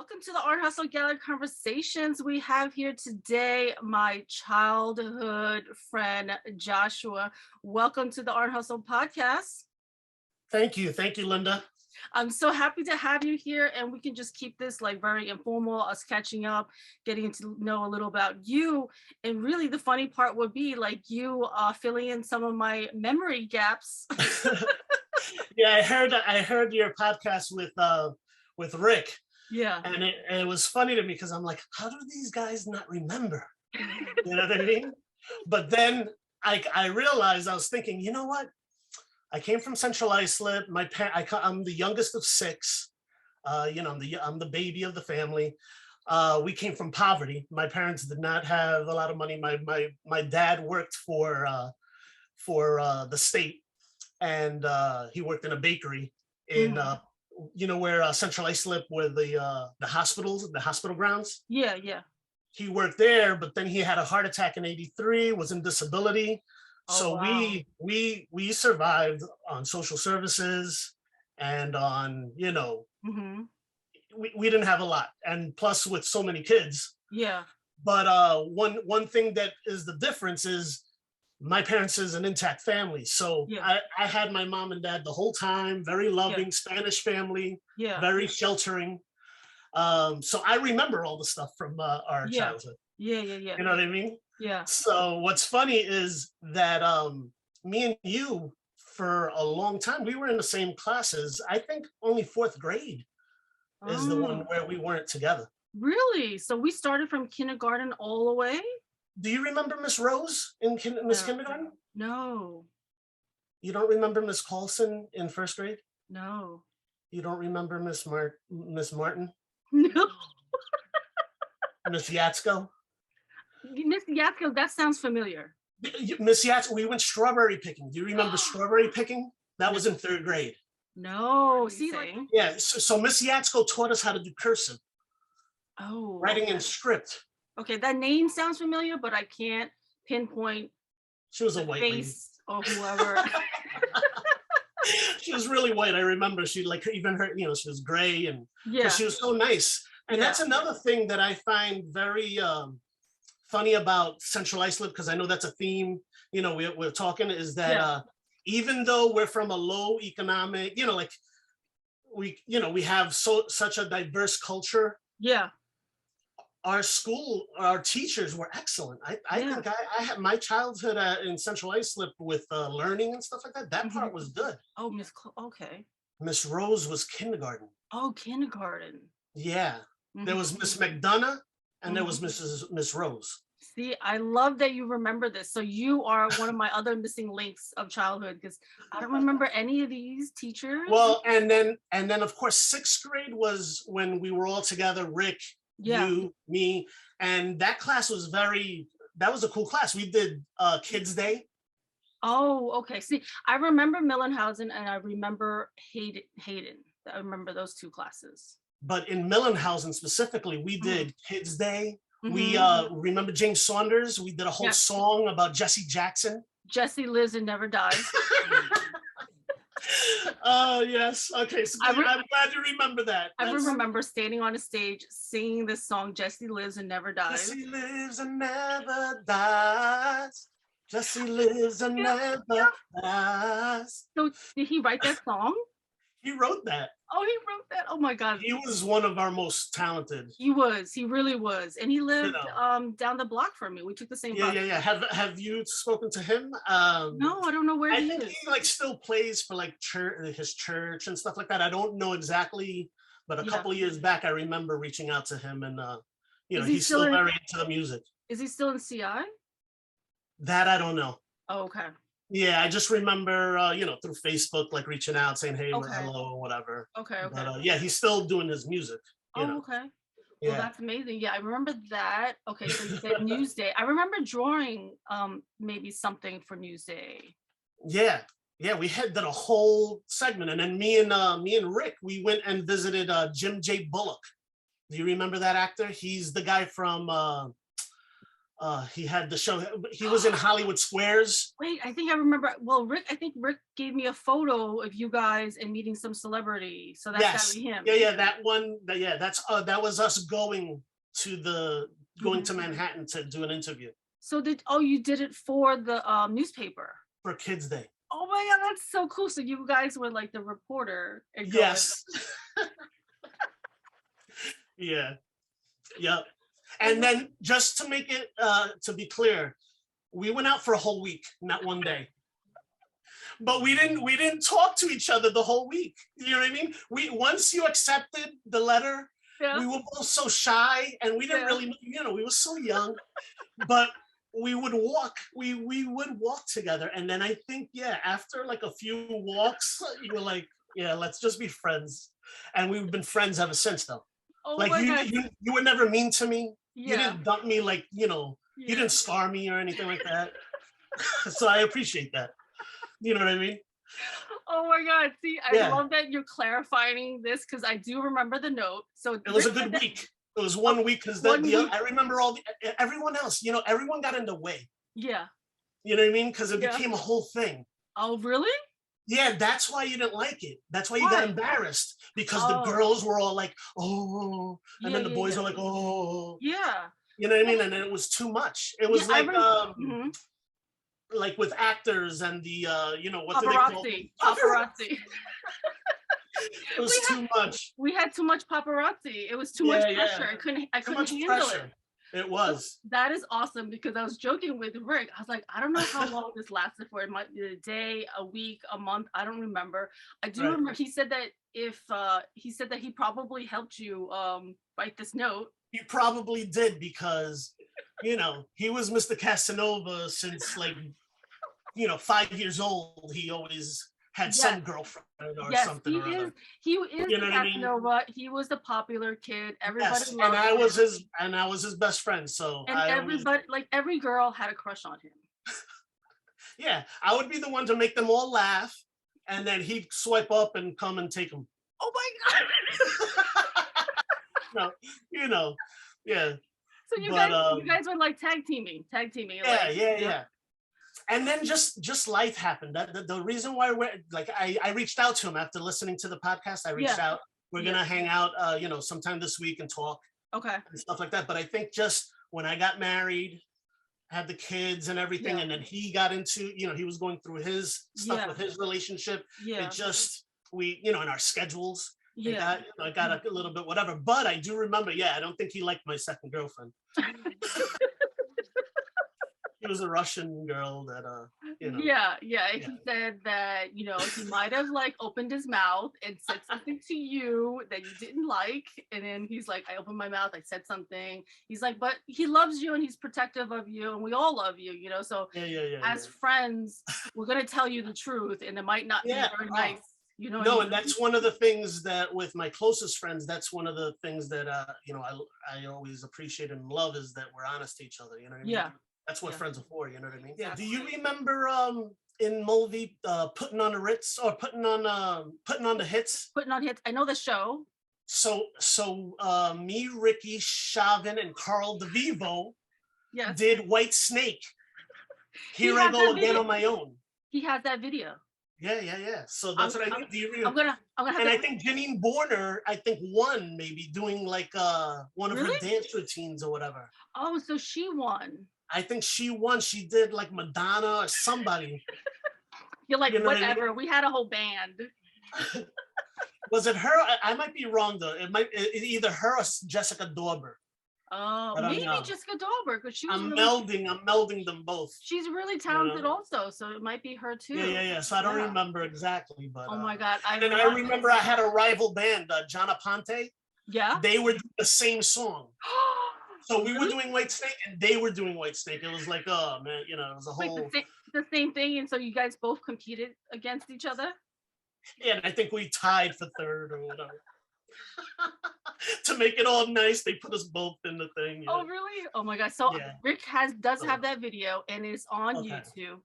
Welcome to the Art Hustle Gallery Conversations. We have here today my childhood friend, Joshua. Welcome to the Art Hustle podcast. Thank you, Linda. I'm so happy to have you here, and we can just keep this like very informal, us catching up, getting to know a little about you. And really the funny part would be like you filling in some of my memory gaps. Yeah, I heard your podcast with Rick. Yeah. And it was funny to me because I'm like, how do these guys not remember? You know what I mean? But then I realized, I was thinking, you know what? I came from Central Islip. I'm the youngest of six. I'm the baby of the family. We came from poverty. My parents did not have a lot of money. My dad worked for the state, and he worked in a bakery in where Central Islip, where the hospital grounds. Yeah. He worked there, but then he had a heart attack in ’83, was in disability. So wow. we survived on social services and on, we didn't have a lot. And plus with so many kids. Yeah. But one thing that is the difference is my parents is an intact family. So yeah. I had my mom and dad the whole time, very loving Spanish family, very sheltering. So I remember all the stuff from our childhood. Yeah. You know what I mean? Yeah. So what's funny is that me and you, for a long time, we were in the same classes. I think only fourth grade is the one where we weren't together. Really? So we started from kindergarten all the way? Do you remember Miss Rose in kindergarten? No. You don't remember Miss Paulson in first grade? No. You don't remember Miss Martin? No. Miss Yatsko? Miss Yatsko, that sounds familiar. Miss Yatsko, we went strawberry picking. Do you remember strawberry picking? That was in third grade. No. See, yeah. So Miss Yatsko taught us how to do cursive. Oh. Writing in script. Okay, that name sounds familiar, but I can't pinpoint. She was a white face lady. Or whoever. She was really white. I remember she even her, she was gray, and she was so nice. And that's another thing that I find very funny about Central Islip, because I know that's a theme, we're talking, is that even though we're from a low economic, we have such a diverse culture. Yeah. Our teachers were excellent. I think I had my childhood in Central Islip with learning and stuff like that. That part was good. Oh, okay. Miss Rose was kindergarten. Oh, kindergarten. Yeah. There was Miss McDonough and there was Miss Rose. See, I love that you remember this. So you are one of my other missing links of childhood, because I don't remember any of these teachers. Well, and then of course, sixth grade was when we were all together, Rick, you, me, and that class was that was a cool class. We did Kids Day. Oh, okay. See, I remember Millenhausen and I remember Hayden. I remember those two classes. But in Millenhausen specifically, we did Kids Day. We remember James Saunders. We did a whole song about Jesse Jackson. Jesse lives and never dies. Oh, yes. Okay, so I'm glad you remember that. I remember standing on a stage singing this song, Jesse lives and never dies. Jesse lives and never dies. Jesse lives and never dies. So did he write that song? He wrote that. Oh, he wrote that. Oh my God. He was one of our most talented. He really was. And he lived down the block from me. We took the same bus. Yeah. Have you spoken to him? No, I don't know where he is. I think he still plays for his church and stuff like that. I don't know exactly, but a couple of years back I remember reaching out to him, and he's still very into the music. Is he still in CI? That I don't know. Oh, okay. Yeah, I just remember, through Facebook, reaching out, saying, hey, hello, or whatever. Okay. But he's still doing his music. Okay. Yeah. Well, that's amazing. Yeah, I remember that. Okay, so you said Newsday. I remember drawing maybe something for Newsday. Yeah, we did a whole segment. And then me and Rick, we went and visited Jim J. Bullock. Do you remember that actor? He's the guy from He had the show. He was in Hollywood Squares. Wait, I think I remember. Well, I think Rick gave me a photo of you guys and meeting some celebrity. So that's Yes. gotta be him. Yeah, that one. That's that was us going to Manhattan to do an interview. So you did it for the newspaper? For Kids Day. Oh my God, that's so cool. So you guys were like the reporter. Yes. Yeah. Yep. And then just to make it, to be clear, we went out for a whole week, not one day. But we didn't talk to each other the whole week. You know what I mean? Once you accepted the letter, we were both so shy and we didn't really, we were so young, but we would walk together. And then I think, after like a few walks, you were like, let's just be friends. And we've been friends ever since though. Oh like you were never mean to me. You didn't dump me like, you didn't scar me or anything like that. So I appreciate that. You know what I mean? Oh my God. See, I love that you're clarifying this because I do remember the note. So it was a good week. It was 1 week because I remember everyone else, everyone got in the way. Yeah. You know what I mean? Because it became a whole thing. Oh, really? Yeah, that's why you didn't like it. That's why you got embarrassed because the girls were all like, oh, and then the boys were like, oh. Yeah. You know what I mean? And then it was too much. It was like with actors and the, what do they call it? Paparazzi. It was too much. We had too much paparazzi. It was too much pressure. I couldn't handle it. It was. That is awesome because I was joking with Rick. I was like, I don't know how long this lasted for. It might be a day, a week, a month. I don't remember. I do remember he said that he probably helped you write this note. He probably did because, he was Mr. Casanova since 5 years old. He always had some girlfriend or something. He is Casanova. I mean? He was the popular kid. Everybody loved him. And I was his best friend. So every girl had a crush on him. Yeah, I would be the one to make them all laugh, and then he'd swipe up and come and take them. Oh my God! No, yeah. So you guys were like tag teaming. Yeah. And then just life happened. The reason why I reached out to him after listening to the podcast. I reached out. We're gonna hang out, sometime this week and talk. Okay. And stuff like that. But I think just when I got married, had the kids and everything, and then he got into, he was going through his stuff with his relationship. Yeah. It just in our schedules. Yeah. I got a little bit whatever. But I do remember. I don't think he liked my second girlfriend. It was a Russian girl that he said that he might have opened his mouth and said something to you that you didn't like, and then he's like, I opened my mouth, I said something. He's like, but he loves you and he's protective of you and we all love you, so as friends we're gonna tell you the truth, and it might not be very nice. And that's one of the things that with my closest friends, that's one of the things that I always appreciate and love is that we're honest to each other. You know what I mean? Yeah. That's what friends are for, you know what I mean? Yeah. Do you remember in Mulvey putting on the Ritz or putting on the hits? Putting on hits. I know the show. So me, Ricky, Shavin, and Carl DeVivo did White Snake. Here I go again on my own. He has that video. Yeah. So that's what I mean. I'm gonna and I think Janine Borner, won maybe doing one of her dance routines or whatever. Oh, so she won. I think she won. She did Madonna or somebody. You're like, whatever. I mean? We had a whole band. Was it her? I might be wrong though. It's either her or Jessica Dorber. Oh, maybe Jessica Dorber because she was. I'm melding them both. She's really talented also, so it might be her too. Yeah. So I don't remember exactly, but. Oh my God! I remember I had a rival band, John Aponte. Yeah. They were doing the same song. So we were doing White Snake and they were doing White Snake. It was like, oh man, it was a whole. The same thing, and so you guys both competed against each other. Yeah, and I think we tied for third or whatever. To make it all nice, they put us both in the thing. Oh, really? Oh my God! So Rick does have that video and it's on YouTube.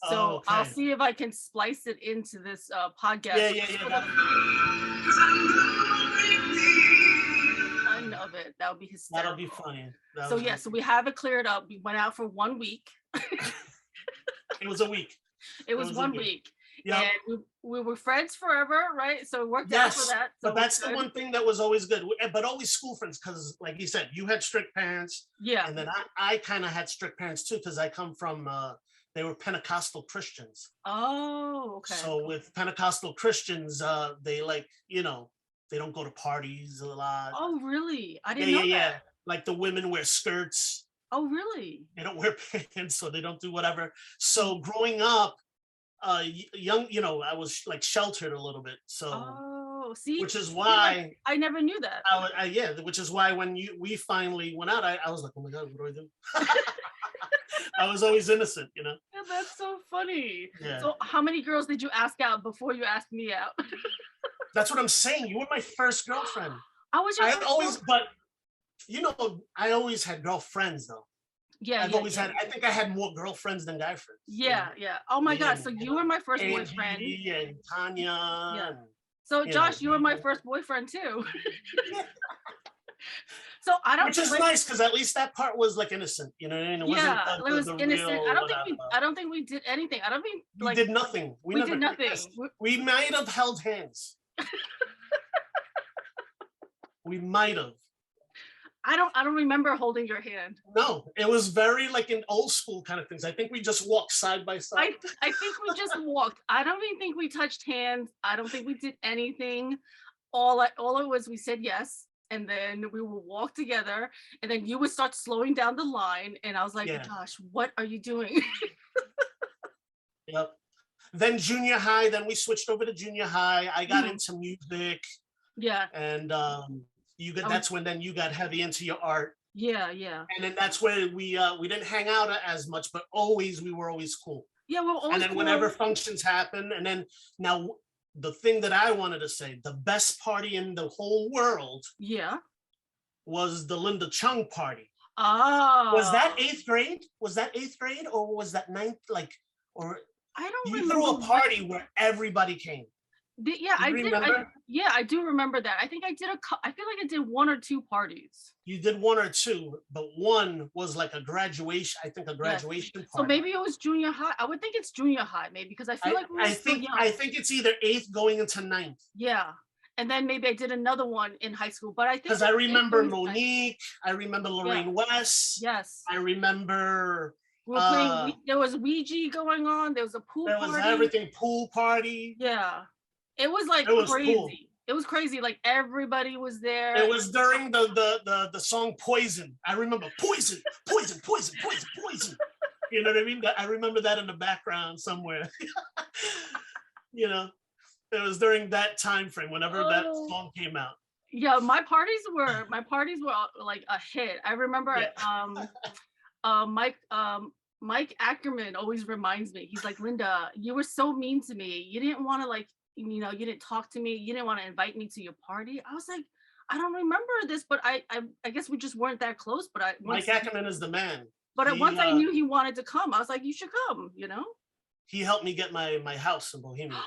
So I'll see if I can splice it into this podcast. Yeah. I know love it. That would be That'll hysterical. be funny. That So was yeah, so we have it cleared up. We went out for 1 week. it was a week. It was was a 1 week. week. Yeah. And we were friends forever, right? So it worked out for Yes, that. So but that's the one thing that was always good. But always school friends, because like you said, you had strict parents. Yeah. And then I kind of had strict parents too, because I come from they were Pentecostal Christians. Oh, okay. So with Pentecostal Christians, they like, you know, they don't go to parties a lot. Oh, really? I didn't know that. Like the women wear skirts. Oh, really? They don't wear pants, so they don't do whatever. So growing up, young, you know, I was like sheltered a little bit. So, oh, see, which is why I never knew that. which is why when we finally went out, I was like, oh my God, what do I do? I was always innocent, you know. Yeah, that's so funny. Yeah. So, how many girls did you ask out before you asked me out? That's what I'm saying. You were my first girlfriend. I was your first but you know, I always had girlfriends though. Yeah, I've always had. I think I had more girlfriends than guy friends. Yeah, yeah. Oh my God! So you were my first boyfriend. And Tanya. Yeah. So Josh, you were my first boyfriend too. So I don't. Which is nice because at least that part was like innocent, you know. It it was innocent. I don't think we did anything. I don't think we did nothing. We did nothing. We might have held hands. We might have. I don't remember holding your hand. No, it was very like an old school kind of things. I think we just walked side by side. I think we just walked. I don't even think we touched hands. I don't think we did anything. All it was, we said yes, and then we would walk together, and then you would start slowing down the line, and I was like, Gosh, what are you doing? Yep. Then junior high, then we switched over to junior high. I got into music. Yeah. And that's when then you got heavy into your art. Yeah, yeah. And then that's where we didn't hang out as much, but we were always cool. Yeah, we were always And then whenever functions happen, and then now the thing that I wanted to say, the best party in the whole world was the LINDALCHEUNG party. Oh. Was that 8th grade? Was that 8th grade or was that 9th? Like, or I don't you remember. threw a party where everybody came. I did. I do remember that. I think I did I feel like I did 1 or 2 parties. You did 1 or 2, but one was like a graduation. I think a graduation party. So maybe it was junior high. I would think it's junior high, maybe, because I feel like we were still young. I think it's either 8th going into 9th. Yeah, and then maybe I did another one in high school. But I think because I remember Monique. I remember Lorraine West. Yes. I remember. We were playing. There was Ouija going on. There was a pool party. There was everything. Pool party. Yeah. It was like crazy. Cool. It was crazy. Like everybody was there. It was during the song Poison. I remember poison, poison, poison, poison, poison. You know what I mean? I remember that in the background somewhere. You know, it was during that time frame whenever that song came out. Yeah, my parties were like a hit. I remember Mike Ackerman always reminds me. He's like, Linda, you were so mean to me. You didn't want to you didn't talk to me. You didn't want to invite me to your party. I was like, I don't remember this, but I guess we just weren't that close. But Mike Ackerman is the man. But once I knew he wanted to come, I was like, you should come. You know. He helped me get my house in Bohemia.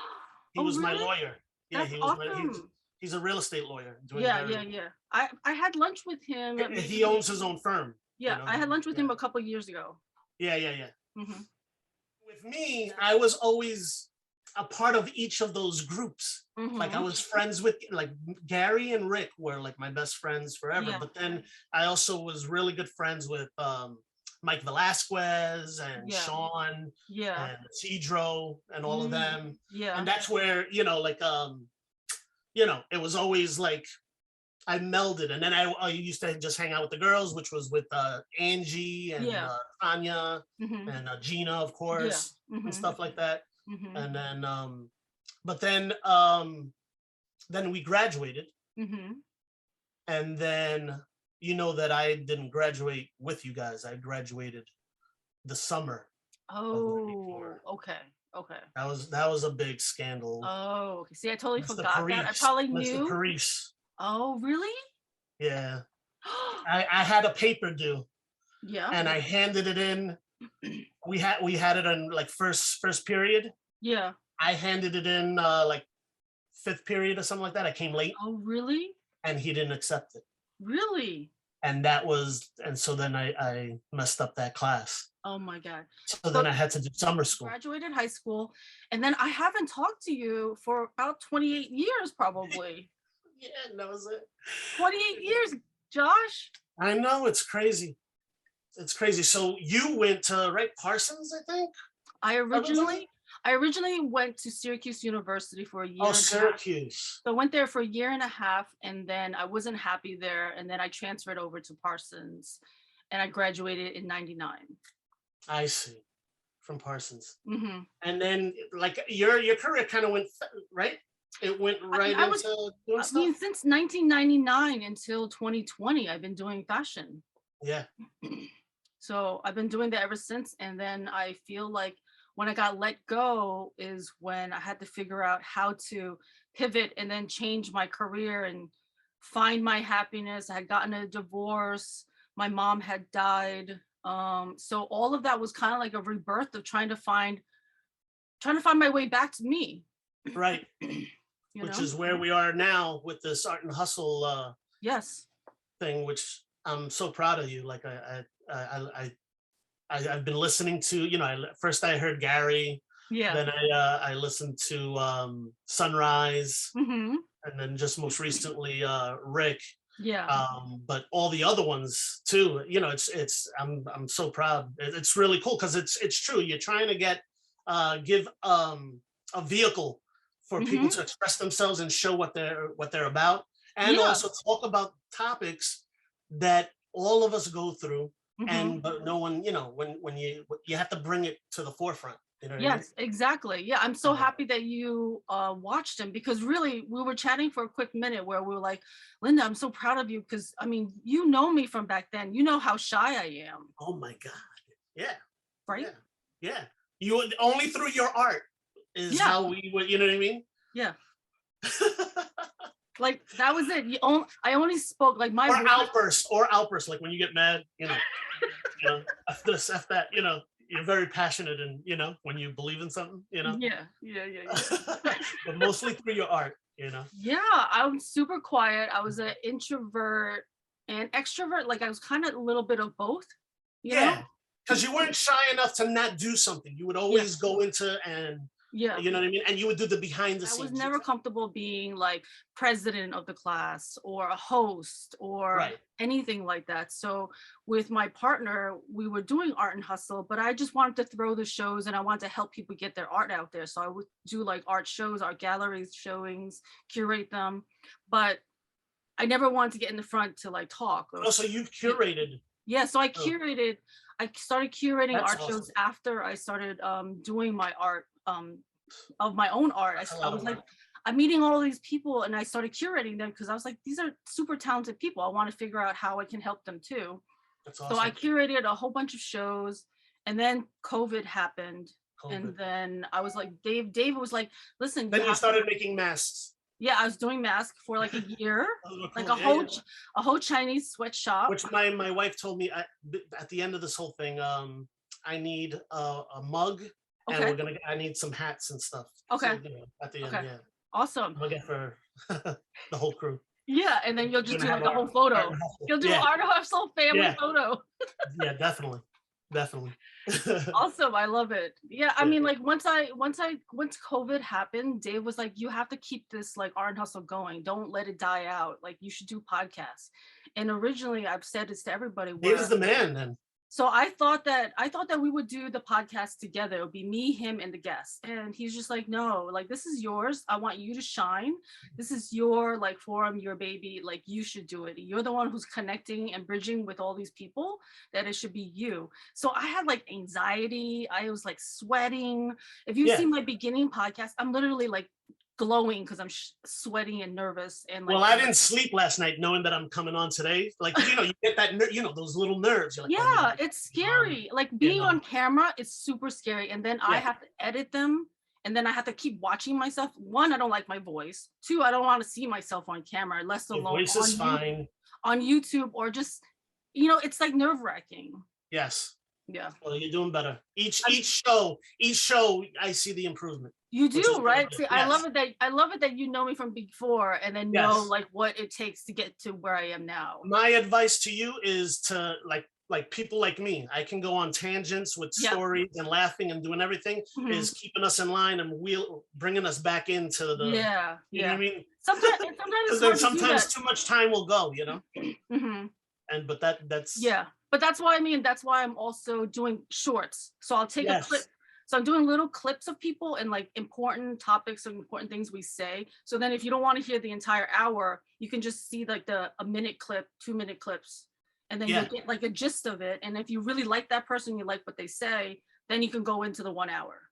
He was my lawyer. Yeah, That's awesome. He's a real estate lawyer. Yeah. I had lunch with him. He owns his own firm. Yeah, I had lunch with him a couple years ago. Yeah. Mm-hmm. With me, I was always a part of each of those groups. Mm-hmm. Like I was friends with like Gary and Rick were like my best friends forever. Yeah. But then I also was really good friends with Mike Velasquez and Sean and Cedro and all of them. Yeah. And that's where, it was always like I melded. And then I used to just hang out with the girls, which was with Angie and Tanya and Gina, of course, and stuff like that. Mm-hmm. And then, but then we graduated, and then that I didn't graduate with you guys. I graduated the summer. Oh, okay. That was a big scandal. Oh, see, I totally forgot that. I probably knew. Mr. Paris. Oh, really? Yeah. I had a paper due. Yeah. And I handed it in. We had it in like first period. Yeah. I handed it in like 5th period or something like that. I came late. Oh, really? And he didn't accept it. Really? And so then I messed up that class. Oh my God. So then I had to do summer school. Graduated high school, and then I haven't talked to you for about 28 years, probably. Yeah, that was it. 28 years, Josh. I know, it's crazy. It's crazy. So you went to Parsons, I think? I originally went to Syracuse University for a year. Oh, Syracuse. So I went there for a year and a half, and then I wasn't happy there, and then I transferred over to Parsons, and I graduated in '99. I see. From Parsons. Mm-hmm. And then like your career kind of went right. It went right into doing stuff. I mean, since 1999 until 2020, I've been doing fashion. Yeah. So I've been doing that ever since. And then I feel like when I got let go is when I had to figure out how to pivot and then change my career and find my happiness. I had gotten a divorce. My mom had died. So all of that was kind of like a rebirth of trying to find my way back to me. Right. Which is where we are now with this Art and Hustle yes thing, which I'm so proud of you. Like I've been listening to, first I heard Gary, then I listened to Sunrise, mm-hmm. and then just most recently Rick. Yeah. But all the other ones too, I'm so proud. It's really cool because it's true. You're trying to give a vehicle for mm-hmm. people to express themselves and show what they're about, and also talk about topics that all of us go through, mm-hmm. but no one, when you have to bring it to the forefront. You know what I mean? Exactly. Yeah, I'm so happy that you watched him, because really we were chatting for a quick minute where we were like, Linda, I'm so proud of you because I mean, you know me from back then. You know how shy I am. Oh my God. Yeah. Right? Yeah. You only through your art is how we would, you know what I mean? Yeah. Like that was it. I only spoke like my outburst, like when you get mad, F this, F that, you're very passionate and when you believe in something, Yeah. But mostly through your art, Yeah, I'm super quiet. I was an introvert and extrovert. Like I was kind of a little bit of both. You know? Because you weren't shy enough to not do something. You would always go into and you know what I mean? And you would do the behind the scenes. I was never comfortable being like president of the class or a host or anything like that. So with my partner, we were doing Art and Hustle, but I just wanted to throw the shows and I wanted to help people get their art out there. So I would do like art shows, art galleries, showings, curate them. But I never wanted to get in the front to like talk. So you curated. Yeah, so I started curating art shows after I started doing my art, of my own art. I was like, I'm meeting all these people and I started curating them because I was like, these are super talented people. I want to figure out how I can help them too. That's awesome. So I curated a whole bunch of shows, and then COVID happened. And then I was like, Dave was like, listen. Then you started making masks. Yeah, I was doing masks for like a year, like a whole Chinese sweatshop. Which my wife told me at the end of this whole thing, I need a mug, and I need some hats and stuff. Okay. So, at the end, Awesome. I'll get for the whole crew. Yeah, and then you'll just do like a whole photo. You'll do an Art Hustle family photo. Yeah, definitely. Awesome. I love it. Yeah, I mean, like once COVID happened, Dave was like, you have to keep this like Art and Hustle going. Don't let it die out. Like you should do podcasts. And originally I've said this to everybody. Dave is the man then. So I thought that we would do the podcast together. It would be me, him, and the guest. And he's just like, no, like this is yours. I want you to shine. This is your like forum, your baby. Like you should do it. You're the one who's connecting and bridging with all these people. That it should be you. So I had like anxiety. I was like sweating. If you see my beginning podcast, I'm literally like glowing because I'm sweating and nervous and like. Well, I didn't sleep last night knowing that I'm coming on today. Like you get that those little nerves. You're like, it's scary. Like being on camera is super scary, and then I have to edit them, and then I have to keep watching myself. One, I don't like my voice. Two, I don't want to see myself on camera, less alone. Your voice is fine on YouTube or just it's like nerve-wracking. Yes. Yeah. Well, you're doing better. Each I'm- show, I see the improvement. You Which is do, really right? good. See, Yes. I love it that you know me from before and then know Yes. like what it takes to get to where I am now. My advice to you is to like people like me. I can go on tangents with Yeah. stories and laughing and doing everything. Mhm. Is keeping us in line and bringing us back into the. Yeah. You know what I Yeah. mean? Sometimes it's Because then hard to do sometimes that. too much time will go. You know. Mhm. And but that's. Yeah, but that's why that's why I'm also doing shorts. So I'll take a clip. Yes. So I'm doing little clips of people and like important topics and important things we say. So then if you don't want to hear the entire hour, you can just see like a minute clip, 2-minute clips, and then Yeah. you'll get like a gist of it. And if you really like that person, you like what they say, then you can go into the 1 hour.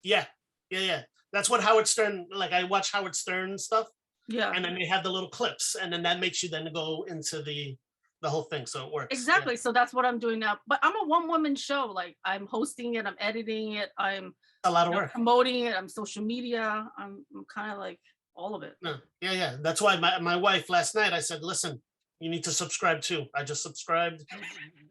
Yeah. Yeah. That's what Howard Stern, like I watch Howard Stern stuff. Yeah. And then they have the little clips, and then that makes you then go into the whole thing. So it works. Exactly. So that's what I'm doing now. But I'm a one-woman show. Like I'm hosting it, I'm editing it, I'm A lot of work. promoting it, I'm social media. I'm kind of like all of it. No. Yeah. That's why my wife last night, I said, listen, you need to subscribe too. I just subscribed.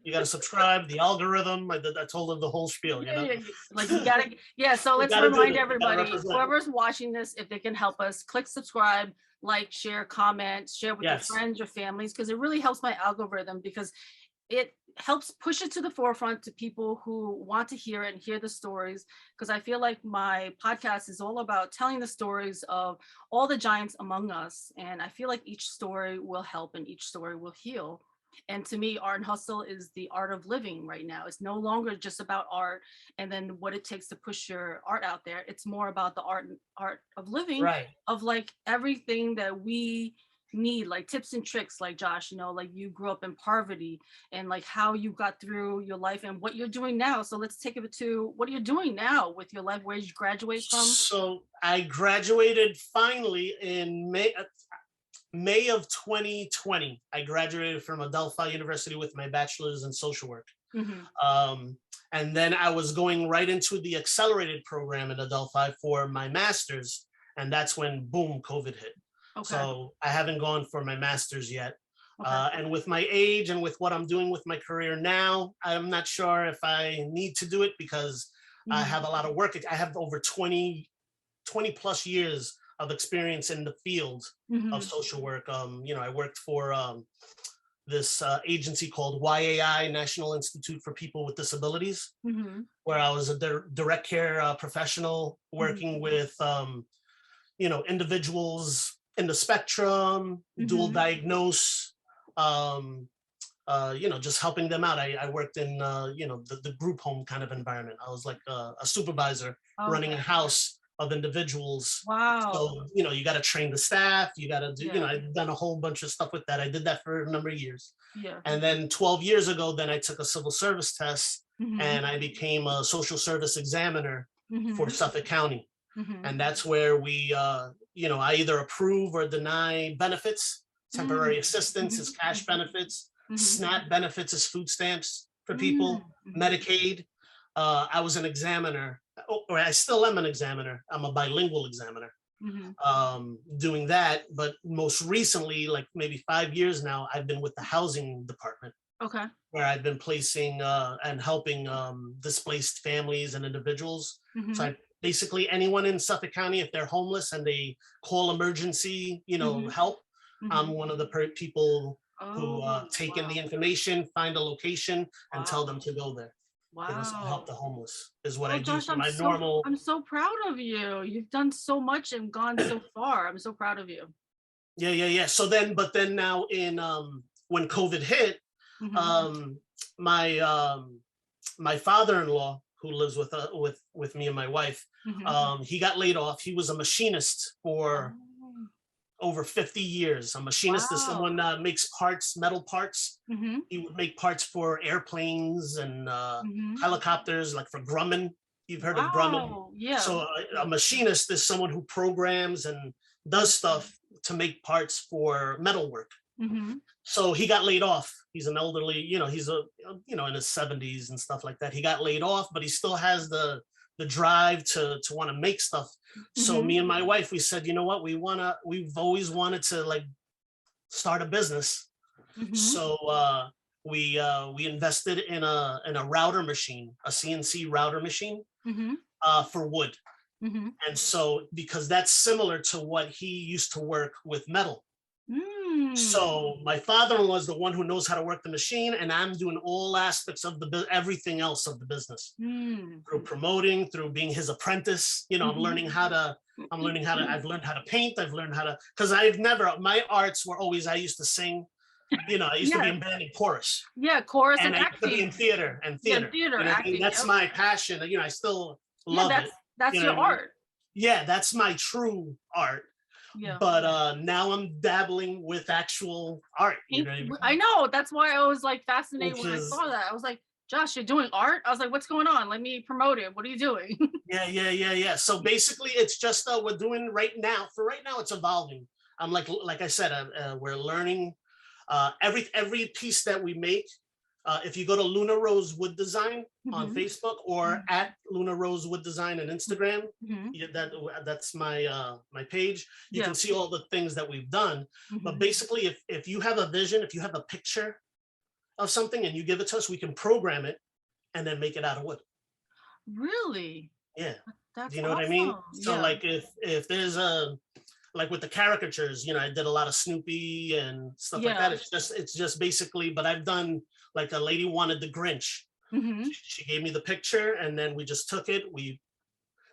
You got to subscribe. The algorithm. I told her the whole spiel. You know. Yeah. Like you gotta, yeah. So let's gotta do remind it. You gotta everybody, represent. whoever's watching this, if they can help us, click subscribe, like, share, comment, share with Yes. your friends, your families, because it really helps my algorithm because it helps push it to the forefront to people who want to hear it and hear the stories. Because I feel like my podcast is all about telling the stories of all the giants among us. And I feel like each story will help and each story will heal. And to me, Art and Hustle is the art of living right now. It's no longer just about art and then what it takes to push your art out there. It's more about the art of living, Right. of like everything that we need, like tips and tricks, like Josh, like you grew up in poverty and like how you got through your life and what you're doing now. So let's take it to what you're doing now with your life. Where did you graduate from? So I graduated finally in May of 2020. I graduated from Adelphi University with my bachelor's in social work. Mm-hmm. And then I was going right into the accelerated program at Adelphi for my master's. And that's when, boom, COVID hit. Okay. So I haven't gone for my master's yet. Okay. And with my age and with what I'm doing with my career now, I'm not sure if I need to do it because I have a lot of work. I have over 20 plus years of experience in the field of social work. I worked for this agency called YAI, National Institute for People with Disabilities, where I was a direct care professional working with, individuals in the spectrum, dual diagnose, just helping them out. I worked in, the group home kind of environment. I was like a supervisor running a house of individuals. Wow. So, you got to train the staff, you got to do, I've done a whole bunch of stuff with that. I did that for a number of years. Yeah. And then 12 years ago, then I took a civil service test and I became a social service examiner for Suffolk County. And that's where we, I either approve or deny benefits. Temporary assistance is cash benefits. SNAP benefits is food stamps for people. Medicaid. I was an examiner, or I still am an examiner. I'm a bilingual examiner. Doing that, but most recently, like maybe 5 years now, I've been with the housing department. Okay. Where I've been placing and helping displaced families and individuals. So I basically anyone in Suffolk County, if they're homeless and they call emergency, help, I'm one of the people who take in the information, find a location, and tell them to go there. Wow. Help the homeless is what Oh, I do Josh, for my normal. I'm so proud of you. You've done so much and gone so far. I'm so proud of you. Yeah. So then, but then now in when COVID hit, my father-in-law, who lives with me and my wife, he got laid off. He was a machinist for over 50 years. A machinist is someone makes parts, metal parts. He would make parts for airplanes and helicopters, like for Grumman. You've heard of Grumman. Yeah. So a machinist is someone who programs and does stuff to make parts for metalwork. So he got laid off. He's an elderly, he's in his 70s and stuff like that. He got laid off, but he still has the drive to want to make stuff. So me and my wife, we said, you know what, we've always wanted to like start a business. So we invested in a router machine, a CNC router machine Mm-hmm. for wood. Mm-hmm. And so, because that's similar to what he used to work with metal. Mm. So my father-in-law is the one who knows how to work the machine, and I'm doing all aspects of everything else of the business, Mm. through promoting, through being his apprentice. You know, Mhm. I've learned how to paint. I've learned how to, because my arts were always, I used to sing, you know, I used to be Yeah. in band and chorus, Yeah, chorus and and I used to be in acting. theater Yeah, theater, You know what I mean? acting. That's Yep. my passion. You know, I still Yeah, love it. that's You know your what I mean? art. Yeah, that's my true art. Yeah. But now I'm dabbling with actual art. You know what I mean? I know. That's why I was like fascinated Which when I is, saw that. I was like, Josh, you're doing art? I was like, what's going on? Let me promote it. What are you doing? yeah. So basically, it's just we're doing right now. For right now, it's evolving. I'm like I said, we're learning every piece that we make. If you go to Luna Rose Wood Design on Mhm. Facebook or at Luna Rose Wood Design on Instagram, Mhm. yeah, that's my my page. You Yeah. can see all the things that we've done. But Mhm. basically, if you have a vision, if you have a picture of something and you give it to us, we can program it and then make it out of wood. Really? Yeah. Do That's you know what I mean? awesome. So Yeah. like if there's a, like with the caricatures, you know, I did a lot of Snoopy and stuff like Yeah. that. It's just basically, but I've done, like, a lady wanted the Grinch. Mhm. She gave me the picture and then we just took it.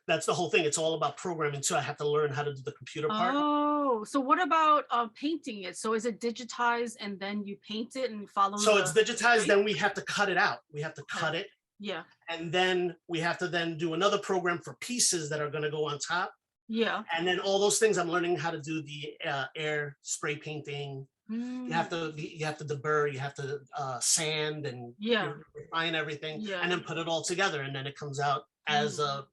That's the whole thing. It's all about programming too. I have to learn how to do the computer part. Oh, so what about painting it? So is it digitized and then you paint it and follow So it's the digitized, shape? then we have to cut it out. We have to Okay. cut it. Yeah. And then we have to then do another program for pieces that are going to go on top. Yeah. And then all those things, I'm learning how to do the air spray painting. You have Mm. to deburr, you have to sand and Yeah. refine everything, Yeah. and then put it all together, and then it comes out as Mm.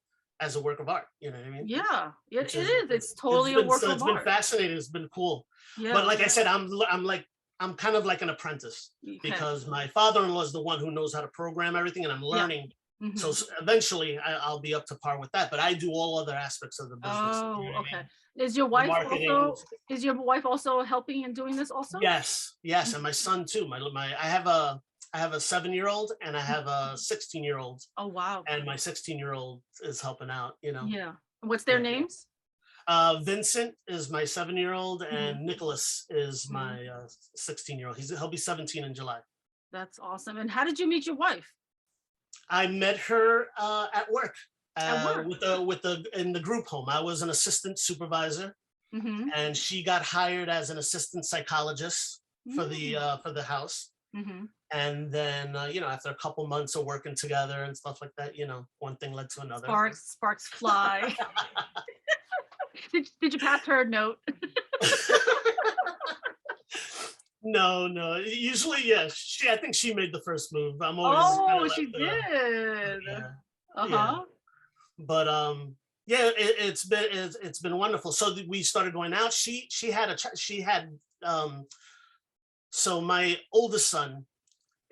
a work of art. You know what I mean? Yeah. It Which is is. It's totally a work of it's been art. fascinating. It's been cool. But Yeah. like I said, I'm kind of like an apprentice, Okay. because my father-in-law is the one who knows how to program everything, and I'm Yeah. learning. So Mhm. eventually I'll be up to par with that. But I do all other aspects of the business. You know Oh, what I okay. mean? Is your The wife marketing. also is your wife also helping and doing this also? Yes, yes, Mhm. and my son too. I have a 7-year-old and I have a 16-year-old, Oh, wow. and my 16-year-old is helping out. You know, Yeah. What's their yeah. names? Vincent is my 7-year-old, Mhm. and Nicholas is Mhm. my 16-year-old. He'll be 17 in July. That's awesome. And how did you meet your wife? I met her at work, At work. with the in the group home. I was an assistant supervisor, Mhm. and she got hired as an assistant psychologist for the house. Mhm. And then, you know, after a couple months of working together and stuff like that, you know, one thing led to another. Sparks fly. Did you pass her a note? No. Usually, yeah. I think she made the first move. I'm always kind Oh, of she like did. yeah, yeah. Uh-huh. But yeah, it's been wonderful. So we started going out. She had um. So my oldest son,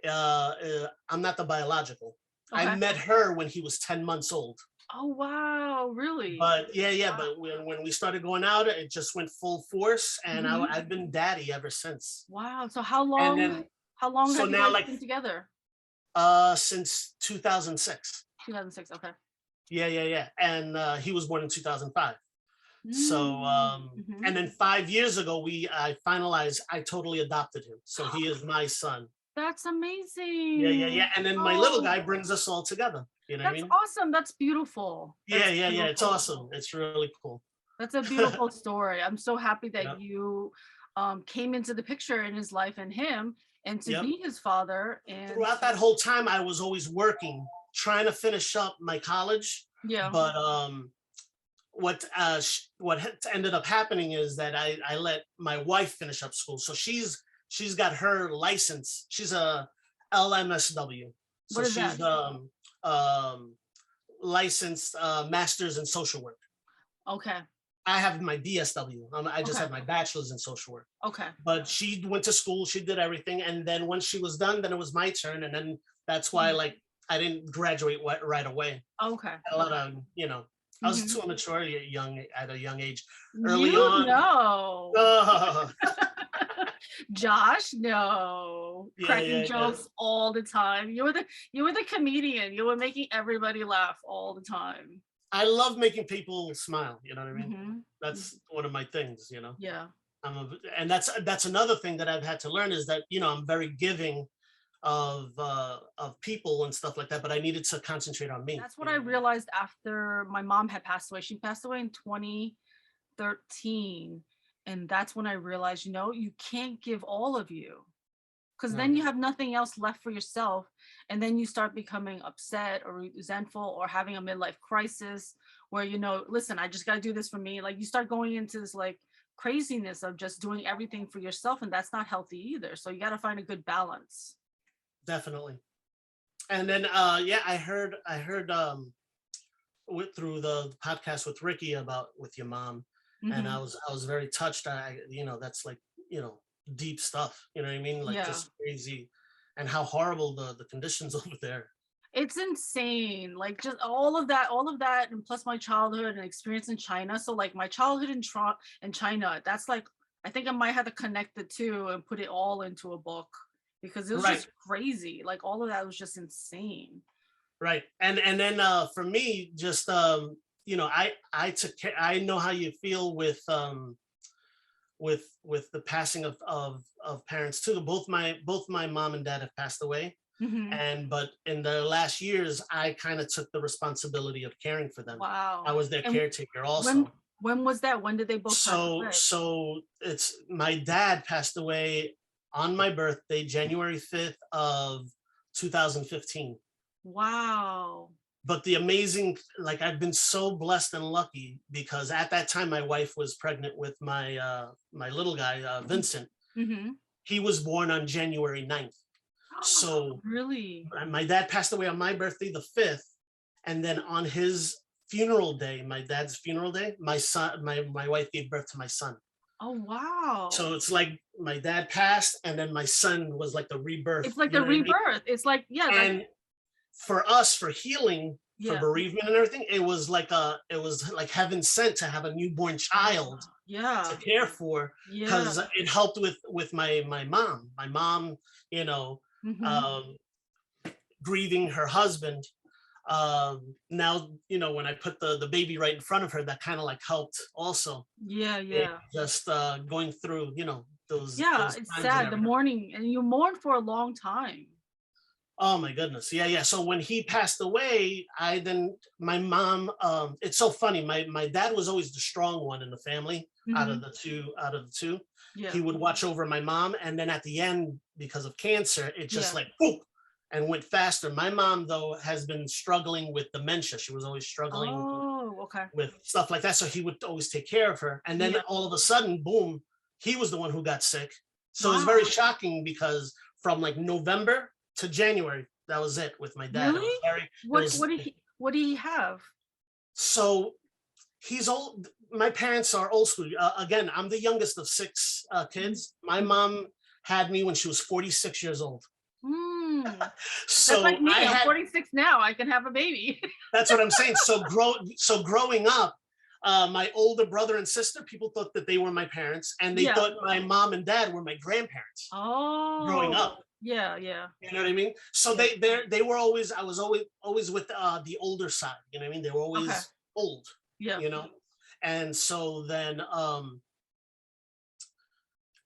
I'm not the biological. I Okay. met her when he was 10 months old. Oh, wow. Really? But yeah, Wow. but when we started going out, it just went full force, and Mhm. I've been daddy ever since. Wow. So And then, how long so have you now, guys like, been together? since 2006. 2006. Okay. Yeah. And he was born in 2005. So Mhm. and then 5 years ago, I finalized, I totally adopted him. So he is my son. That's Yeah. amazing. And then my little Oh, guy brings us all together. You know what I that's mean? awesome. That's beautiful. That's Yeah. It's beautiful. awesome. It's really cool. That's a beautiful story. I'm so happy that Yep. you came into the picture in his life and him and to Yep. be his father and Throughout that whole time, I was always working, trying to finish up my college. yeah. But what ended up happening is that I let my wife finish up school. So she's got her license. She's a LMSW. So What is that? she's um licensed masters in social work. Okay. I have my BSW. I just Okay. have my bachelor's in social work. Okay. But she went to school, she did everything, and then once she was done, then it was my turn, and then that's why, Mhm. like, I didn't graduate right away. Okay. A lot of, you know, I was Mhm. too immature at a young age. Early You on, know. oh, Josh, no. Yeah, Cracking yeah, yeah. jokes all the time. You were the comedian. You were making everybody laugh all the time. I love making people smile. You know what I mean? Hmm. That's one of my things. Yeah. And that's another thing that I've had to learn is that I'm very giving of people and stuff like that, but I needed to concentrate on me. That's what I realized after my mom had passed away. She passed away in 2013. And that's when I realized, you can't give all of you, because then No, you have nothing else left for yourself. And then you start becoming upset or resentful or having a midlife crisis where, listen, I just got to do this for me. Like you start going into this like craziness of just doing everything for yourself. And that's not healthy either. So you got to find a good balance. definitely. And then yeah, I heard through the podcast with Ricky about with your mom, and Mhm. I was very touched. That's like deep stuff. You know what I mean? Like Yeah. just crazy, and how horrible the conditions over there. It's insane. Like just all of that, and plus my childhood and experience in China. So like my childhood in China, that's like I think I might have to connect the two and put it all into a book because it was Right, just crazy. Like all of that was just insane. right. And then for me, just I took care. I know how you feel with the passing of parents too. Both my mom and dad have passed away. Mhm. But in the last years, I kind of took the responsibility of caring for them. I Wow. was their And caretaker when also. when was that? When did they both pass So away? so it's my dad passed away on my birthday, January 5th of 2015. Wow. But the amazing, like I've been so blessed and lucky because at that time my wife was pregnant with my little guy, Vincent. Mm-hmm. He was born on January 9th. So Really? my dad passed away on my birthday, the 5th, and then on his funeral day, my dad's funeral day, my wife gave birth to my son. Oh, wow. So it's like my dad passed, and then my son was like the rebirth. It's like You the know what I mean? rebirth. It's like, yeah, like, And for us, for healing, for yeah. bereavement and everything, it was like heaven sent to have a newborn child Yeah. to care for, Yeah. because it helped with my mom. My mom, you know, Mm-hmm. um, grieving her husband. Now, when I put the baby right in front of her, that kind of like helped also. Yeah, It yeah. just going through, those Yeah, those it's times and sad. The everything. mourning, and you mourn for a long time. Oh my goodness. Yeah, yeah. So when he passed away, my mom, it's so funny. My dad was always the strong one in the family Mm-hmm. out of the two. Yeah. He would watch over my mom. And then at the end, because of cancer, it just Yeah. like boop and went faster. My mom, though, has been struggling with dementia. She was always struggling Oh, okay. with stuff like that. So he would always take care of her. And then Yeah. all of a sudden, boom, he was the one who got sick. So it was very Wow. shocking because from like November to January, that was it with my dad. It was Really? very, it What was what did he have? so he's old. My parents are old school. Again, I'm the youngest of six kids. My mom had me when she was 46 years old. Mm. That's So like me. I I'm had, 46 now. I can have a baby. that's what I'm saying. So growing up, my older brother and sister, people thought that they were my parents, and they Yeah. thought my mom and dad were my grandparents growing Oh, up. yeah, yeah, You know what I mean? So yeah. they were always, I was always with the older side. You know what I mean? They were Okay. always old. Yeah. You know, and so then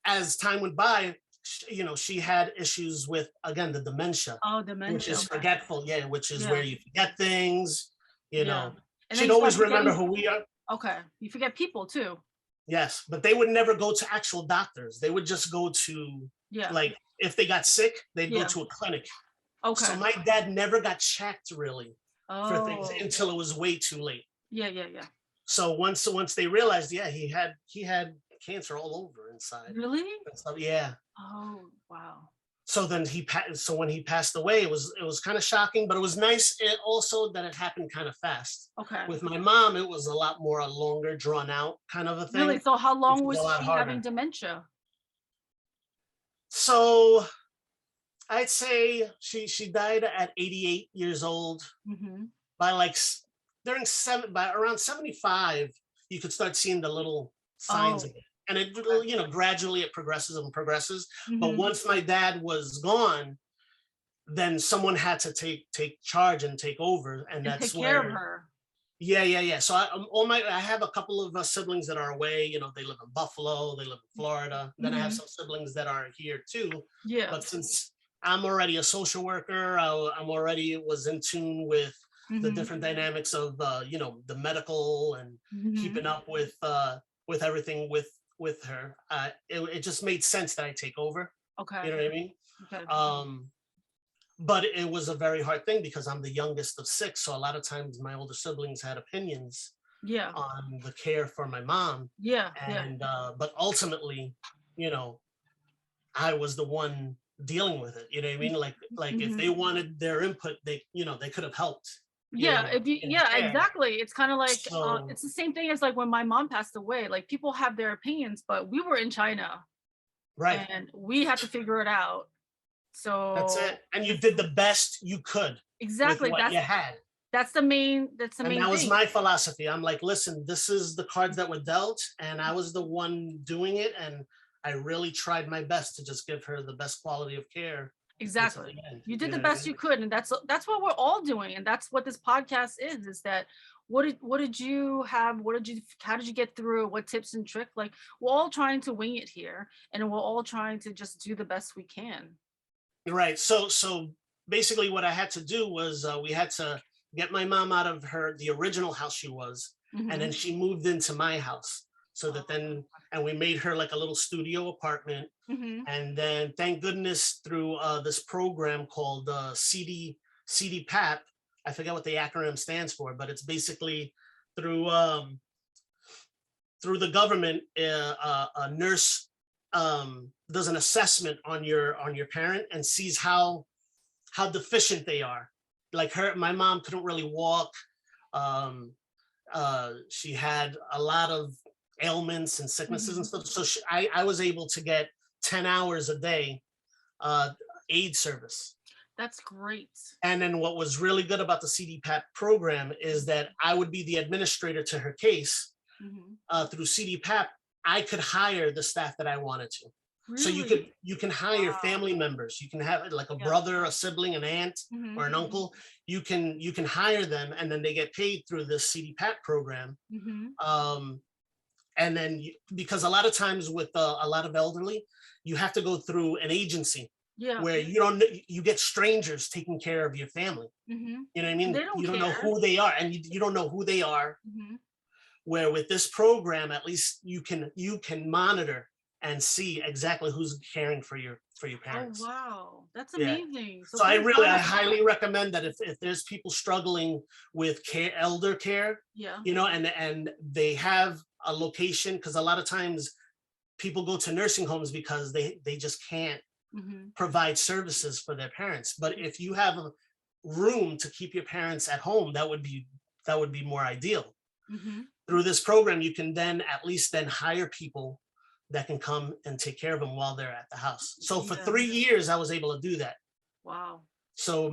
as time went by, she had issues with, again, the dementia, Oh, which dementia. is Okay. forgetful. Yeah, which is Yeah. where you forget things. You Yeah. know, And then she'd you start always remember forgetting. who we are. Okay. You forget people too. Yes, but they would never go to actual doctors. They would just go to, Yeah. like, if they got sick, they'd go Yeah. to a clinic. So Okay. my dad never got checked really for things Oh. until it was way too late. Yeah, yeah, yeah. So once they realized, yeah, he had cancer all over inside Really? and stuff. Yeah. Oh, wow. So then so when he passed away, it was kind of shocking, but it was nice also that it happened kind of fast. Okay. With my mom, it was a lot more a longer, drawn out kind of a Really? thing, So how which long was a was lot she having harder. dementia? So I'd say she died at 88 years old. Mm-hmm. By by around 75, you could start seeing the little signs Oh, again. And it, gradually it progresses and progresses. But Mhm. once my dad was gone, then someone had to take charge and take over, and And take that's care of where. her. Yeah. So I have a couple of siblings that are away. They live in Buffalo, they live in Florida. Then I have Mhm. some siblings that are here too. Yeah. But since I'm already a social worker, I'm already was in tune with the Mhm. different dynamics of the medical and Mhm. keeping up with everything with her. It just made sense that I take over. Okay. You know what I mean? Okay. Um, but it was a very hard thing because I'm the youngest of six. So a lot of times my older siblings had opinions Yeah. on the care for my mom. Yeah. Yeah. And but ultimately, you know, I was the one dealing with it. You know what I mean? Like if they Mhm. wanted their input, they could have helped, Yeah, if you, in yeah, care. exactly. It's kind of like So it's the same thing as like when my mom passed away. Like people have their opinions, but we were in China right. and we had to figure it out. That's it. So And you the did the best you could with exactly, what you had. that's the And main that was thing. my philosophy. I'm like, listen, this is the cards that were dealt, and I was the one doing it. And I really tried my best to just give her the best quality of care until the Exactly. end. You did You the know what I best mean? you could, and that's what we're all doing, and that's what this podcast is that what did you have? How did you get through? What tips and tricks? Like we're all trying to wing it here, and we're all trying to just do the best we can. Right. So basically, what I had to do was we had to get my mom out of the original house she was, and then Hmm. she moved into my house. So that then, and we made her like a little studio apartment. Hmm. And then, thank goodness, through this program called CDPAP. I forget what the acronym stands for, but it's basically through through the government. A nurse does an assessment on your parent and sees how deficient they are. Like my mom couldn't really walk. Um, she had a lot of ailments and sicknesses and Hmm. stuff. So I was able to get 10 hours a day uh, aid service. That's great. And then what was really good about the CDPAP program is that I would be the administrator to her case. Hmm. Through CDPAP, I could hire the staff that I wanted to. So Really? you can hire Wow. family members. You can have like a Yeah. brother, a sibling, an aunt, Hmm. or an uncle. You can hire them, and then they get paid through this CDPAP program. Hmm. Um, and then because a lot of times with a lot of elderly, you have to go through an agency Yeah. where you get strangers taking care of your family. Hmm. You know what I They mean? don't You don't know care. who they are, and you don't know who they are. Hmm. Where with this program, at least you can monitor and see exactly who's caring for your Oh parents. wow, that's Yeah. amazing. So So good I job. highly recommend that if there's people struggling with elder care, Yeah. and they have a location, because a lot of times people go to nursing homes because they just can't Hmm. provide services for their parents. But if you have a room to keep your parents at home, that would be more ideal. Hmm. Through this program, you can then at least then hire people that can come and take care of them while they're at the house. So for Yeah. 3 years, I was able to do that. Wow. So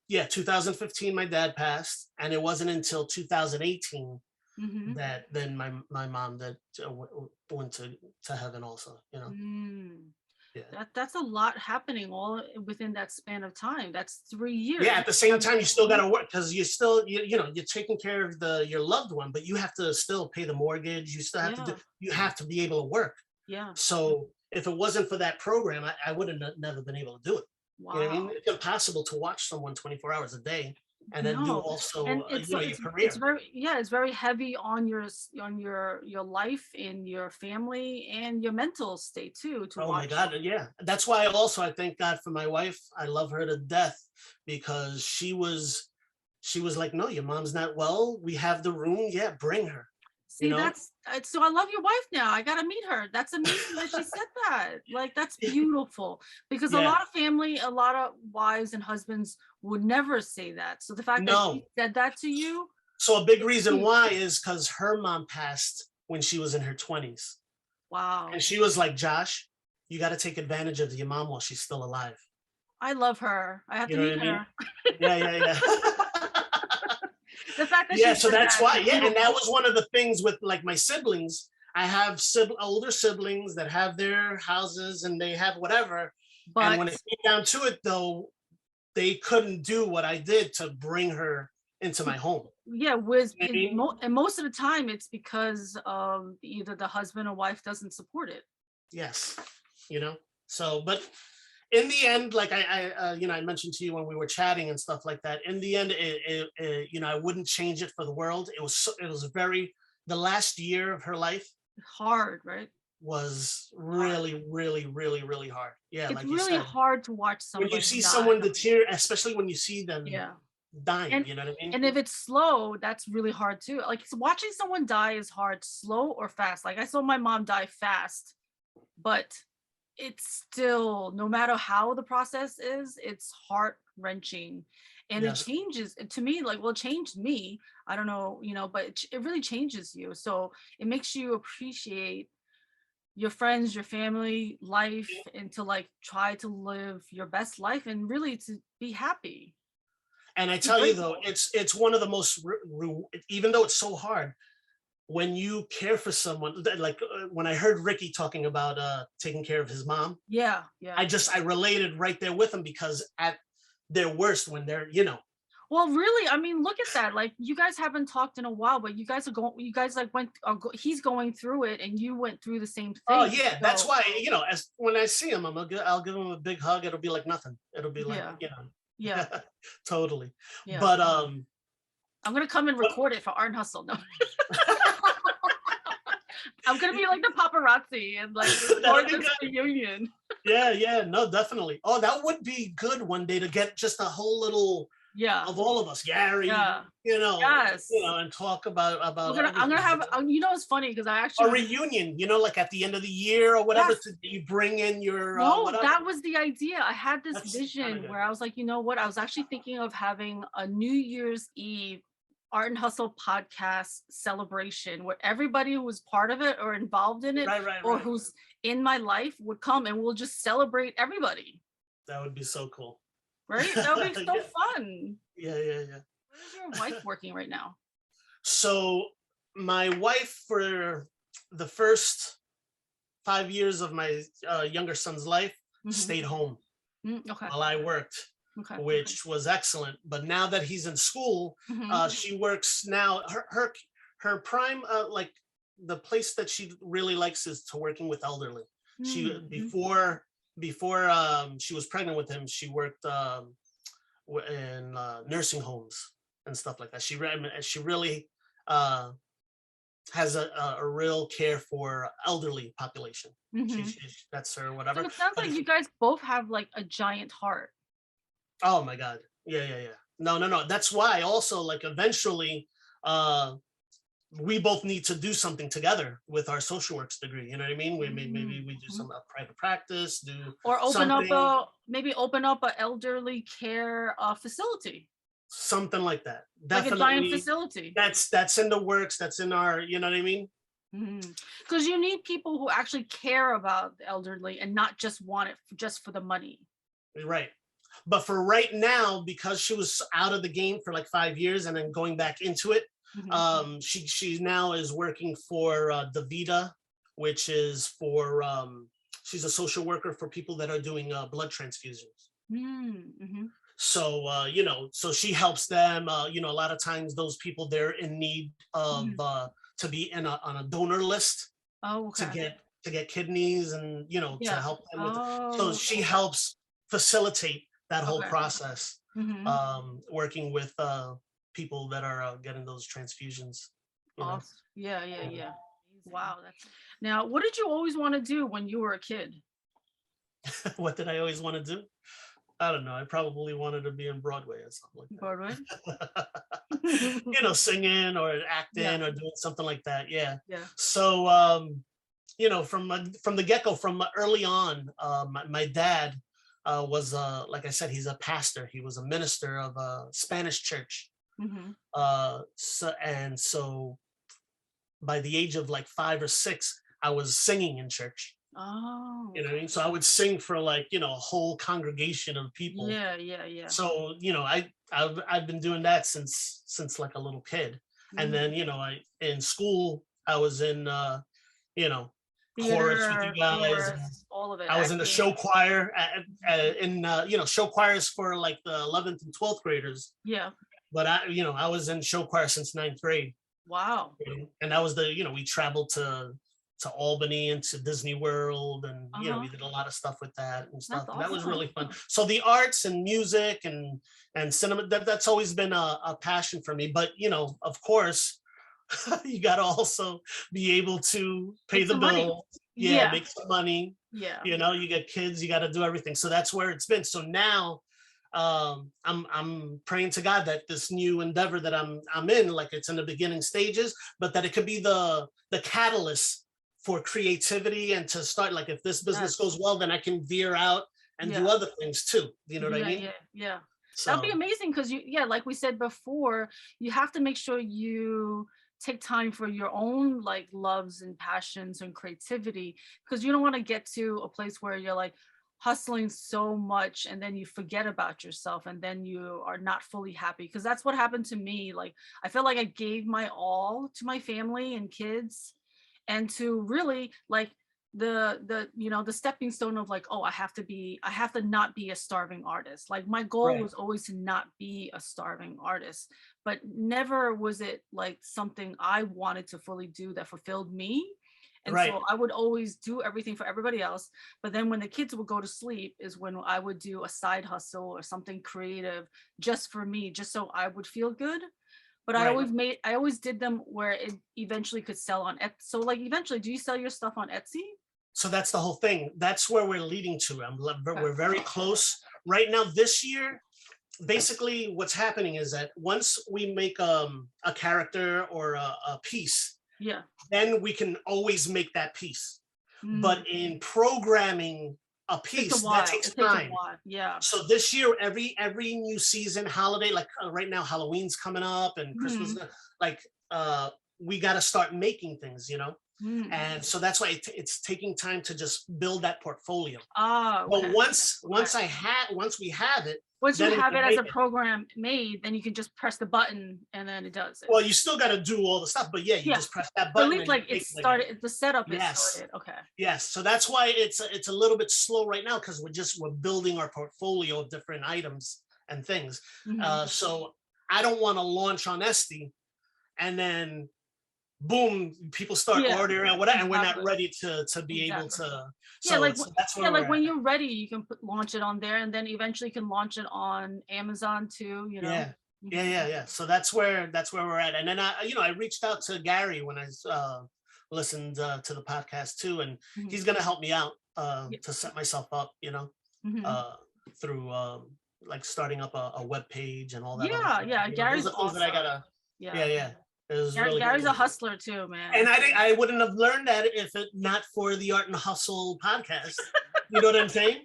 yeah, 2015, my dad passed, and it wasn't until 2018 Hmm. that then my mom that went to heaven also. Mm. Yeah. That's a lot happening all within that span of time. That's 3 years. Yeah. At the same time, you still got to work because you're taking care of your loved one, but you have to still pay the mortgage. You still have to Yeah. you have to be able to work. Yeah. So if it wasn't for that program, I would have never been able to do it. You know what I mean? Wow. It's impossible to watch someone 24 hours a day and then do No. also, And it's your it's career. very, yeah, it's very heavy on your life and your family and your mental state too to Oh my watch. God. Yeah. That's why I thank God for my wife. I love her to death because she was like, no, your mom's not well. We have the room. Yeah, bring her, you See, know? that's so I love your wife now. I gotta meet her. That's amazing that she said that. Like that's beautiful because a Yeah. lot of family, a lot of wives and husbands would never say that. So the fact that she No. said that to you, So a big it's reason huge. why is because her mom passed when she was in her 20s. And Wow. she was like, Josh, you got to take advantage of your mom while she's still alive. I love her. I have You to know what meet I mean? her. Yeah. The fact that she Yeah, so said that's that why. is Yeah, and that beautiful. was one of the things with like my siblings. I have older siblings that have their houses and they have whatever. And when But it came down to it, though, they couldn't do what I did to bring her into my home. yeah, You know what I mean? and most of the time it's because either the husband or wife doesn't support it. Yes, So, but in the end, like I mentioned to you when we were chatting and stuff like that. In the end, I wouldn't change it for the world. It was the last year of her life Hard, right? was really, really, really, really hard. Yeah, It's like you really said, hard to watch when you somebody see die. someone deteriorate, especially when you see them Yeah. dying, And you know what I mean? and if it's slow, that's really hard too. Like watching someone die is hard, slow or fast. Like I saw my mom die fast, but it's still, no matter how the process is, it's heart wrenching. And it Yes. changes to me, like, well, it changed me. I don't know, but it really changes you. So it makes you appreciate your friends, your family, life, and to like try to live your best life and really to be happy. And I Be tell you though, grateful. it's one of the most, even though it's so hard, when you care for someone, like when I heard Ricky talking about taking care of his mom, Yeah, yeah. I related right there with him, because at their worst, when they're, Well, really, I mean, look at that. Like, you guys haven't talked in a while, but you guys are going. You guys like he's going through it, and you went through the same oh thing. yeah, that's So why, as when I see him, I'll give him a big hug. It'll be like nothing. It'll be like, yeah, yeah, totally. yeah. But I'm gonna come and but- record it for Artandhustle. No. I'm gonna be like the paparazzi and like record this reunion. yeah, no, definitely. Oh, that would be good one day to get just a whole little Yeah, of all of us, Gary, yeah, yes. and talk about I'm gonna have. It's funny because I actually a reunion, like at the end of the year or whatever, yes. you bring in your No, whatever. that was the idea. I had this That's vision good. where I was like, you know what? I was actually thinking of having a New Year's Eve Art and Hustle podcast celebration where everybody who was part of it or involved in it or Right. who's in my life would come and we'll just celebrate everybody. That would be so cool. Right? That would be so Yeah. fun. Yeah. Where's your wife working right now? So my wife, for the first 5 years of my younger son's life, stayed home Okay. while I worked, which was excellent. But now that he's in school, she works now. Her prime, like the place that she really likes is to working with elderly. She before she was pregnant with him, she worked in nursing homes and stuff like that. She really has a real care for elderly population. That's her whatever. So it sounds like you guys both have like a giant heart. Oh my God. Yeah. No. That's why also, like, eventually we both need to do something together with our social works degree. You know what I mean? Maybe we do some private practice, or open something. open up an elderly care facility. Something like that. Definitely. Like a giant facility. That's in the works. That's in our, you know what I mean? Because you need people who actually care about the elderly and not just want it just for the money. Right. But for right now, because she was out of the game for like 5 years and then going back into it, she now is working for DaVita, which is for she's a social worker for people that are doing blood transfusions. So so she helps them. A lot of times those people, they're in need of to be on a donor list. Oh, okay. to get kidneys and to help them with it. So she helps facilitate that whole process, working with people that are getting those transfusions. Awesome. Yeah. Wow. Now, what did you always want to do when you were a kid? What did I always want to do? I don't know. I probably wanted to be in Broadway or something like that. Broadway? Singing or acting or doing something like that. Yeah. So, from the get-go, from early on, my dad was, like I said, he's a pastor. He was a minister of a Spanish church. So by the age of like 5 or 6, I was singing in church. Oh, you know what I mean? So I would sing for like, a whole congregation of people. Yeah. So, I've been doing that since like a little kid. And then, in school, I was in you know, chorus with you Theater, guys. And chorus, all of it, I was in the acting. show choir in show choirs for like the 11th and 12th graders. Yeah. But I was in show choir since 9th grade. Wow. And that was we traveled to Albany and to Disney World, and we did a lot of stuff with that and stuff. That's That was awesome. really fun. So the arts and music and cinema, that's always been a passion for me. But of course, you got to also be able to pay Make the some money. bill. Yeah. Make some money. Yeah. You get kids, you got to do everything. So that's where it's been. So now I'm praying to God that this new endeavor that I'm in, like it's in the beginning stages, but that it could be the catalyst for creativity and to start, like, if this business goes well, then I can veer out and do other things too. You know what I mean? Yeah. So That'd be amazing, because like we said before, you have to make sure you take time for your own like loves and passions and creativity, because you don't want to get to a place where you're like hustling so much and then you forget about yourself and then you are not fully happy, because that's what happened to me. Like, I felt like I gave my all to my family and kids, and to really like the stepping stone of like, oh, I have to not be a starving artist. Like, my goal was always to not be a starving artist, but never was it like something I wanted to fully do that fulfilled me. And so I would always do everything for everybody else. But then when the kids would go to sleep is when I would do a side hustle or something creative just for me, just so I would feel good. But I always did them where it eventually could sell on Etsy. So like, eventually, do you sell your stuff on Etsy? So that's the whole thing. That's where we're leading to. We're very close right now. This year, basically what's happening is that once we make a character or a piece, then we can always make that piece. But in programming a piece, that takes time. So this year, every new season, holiday, like right now, Halloween's coming up and Christmas, like we got to start making things, and so that's why it's taking time to just build that portfolio. But once we have it, once you have it as a program made, then you can just press the button and then it does it. Well, you still got to do all the stuff, but you just press that button. At least like it started, the setup is started. Okay. Yes. So that's why it's a little bit slow right now, because we're building our portfolio of different items and things. So I don't want to launch on Etsy and then boom, people start ordering and whatever, and we're not ready to be able to. So that's where like when you're ready, you can launch it on there, and then eventually you can launch it on Amazon too. Yeah. So that's where we're at. And then I reached out to Gary when I listened to the podcast too, and he's gonna help me out to set myself up, through like starting up a web page and all that. Gary's those are things that I gotta. Gary's a hustler too, man. And I wouldn't have learned that if it not for the Art and Hustle podcast. You know what I'm saying?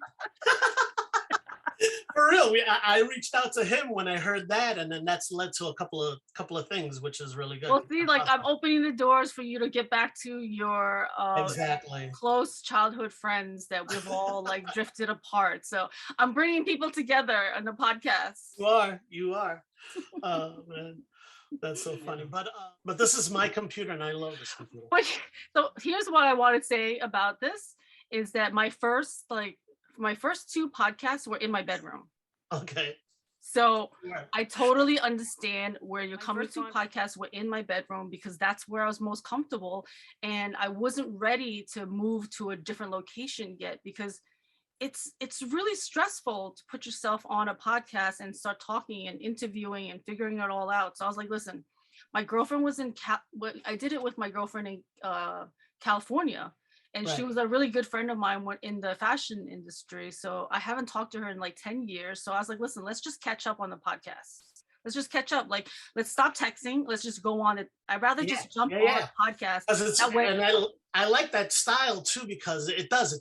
For real, I reached out to him when I heard that, and then that's led to a couple of things, which is really good. Well, see, like I'm opening the doors for you to get back to your close childhood friends that we've all like drifted apart. So I'm bringing people together on the podcast. You are. Oh man. That's so funny, but this is my computer and I love this computer. So here's what I want to say about this is that my first two podcasts were in my bedroom. Okay. So I totally understand where you're coming to. Podcasts were in my bedroom because that's where I was most comfortable, and I wasn't ready to move to a different location yet, because it's really stressful to put yourself on a podcast and start talking and interviewing and figuring it all out. So I was like, listen, my girlfriend was I did it with my girlfriend in California, and she was a really good friend of mine in the fashion industry. So I haven't talked to her in like 10 years. So I was like, listen, let's just catch up on the podcast. Let's just catch up. Like, let's stop texting. Let's just go on it. I'd rather just jump on a podcast. That way. And I like that style too, because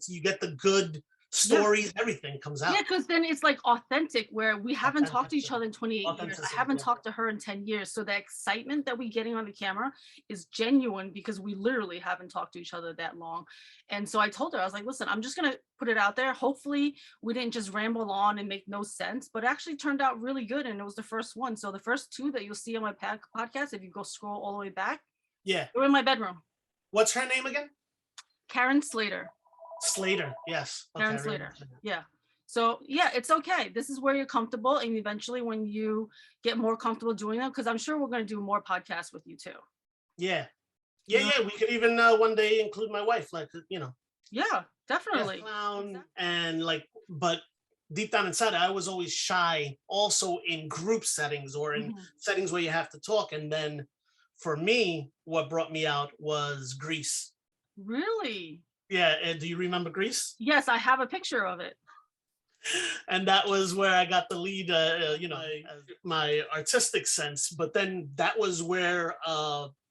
you get the good stories, everything comes out. Because then it's like authentic, where we haven't talked to each other in 28 years. I haven't talked to her in 10 years. So the excitement that we're getting on the camera is genuine, because we literally haven't talked to each other that long. And so I told her, I was like, listen, I'm just going to put it out there. Hopefully we didn't just ramble on and make no sense, but it actually turned out really good. And it was the first one. So the first two that you'll see on my podcast, if you go scroll all the way back, they're in my bedroom. What's her name again? Karen Slater. Slater, yes. Okay, Karen Slater. Yeah. So yeah, it's okay. This is where you're comfortable, and eventually when you get more comfortable doing them, because I'm sure we're going to do more podcasts with you too. Yeah. You Yeah, know? yeah. We could even one day include my wife, like, Yeah, yeah, definitely. clown Exactly. and like, but deep down inside, I was always shy also in group settings or in Mhm. settings where you have to talk. And then for me, what brought me out was Greece. Really? Yeah, do you remember Greece? Yes, I have a picture of it. And that was where I got the lead, my artistic sense. But then that was where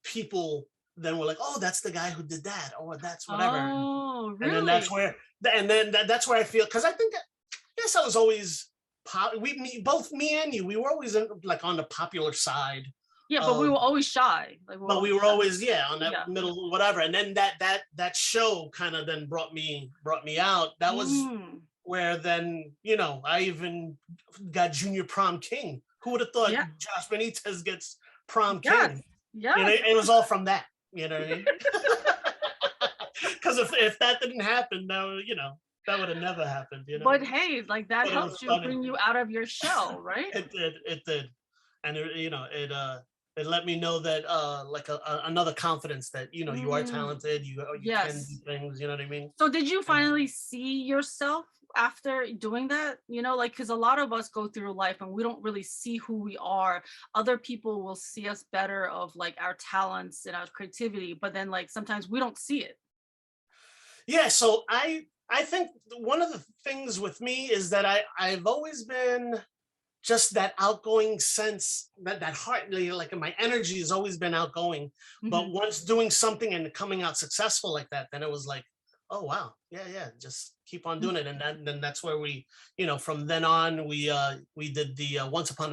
people then were like, "Oh, that's the guy who did that," or "That's whatever." Oh, And then that's really? where, and then that's where I feel, because I think, yes, I was always both me and you, we were always like on the popular side Yeah, but we of, were always shy. Like but we were always, yeah, on that yeah. middle whatever. And then that show kind of then brought me out. That was Mm. where then, I even got junior prom king. Who would have thought Yeah. Josh Benitez gets prom Yes. king? Yes. It was all from that. You know what I mean? Because if that didn't happen, now that would have never happened. But hey, like that But it was helped you funny. bring you out of your shell, right? It did, and it let me know that like another confidence that you are Mm. talented, you can do Yes. things. You know what I mean? So did you And finally see yourself after doing that? Like, because a lot of us go through life and we don't really see who we are. Other people will see us better of like our talents and our creativity, but then like sometimes we don't see it. yeah, so I think one of the things with me is that I've always been just that outgoing sense, that heart, like my energy has always been outgoing. But Mhm. once doing something and coming out successful like that, then it was like, oh wow, yeah, just keep on doing it. And then that's where we, from then on, we did the once upon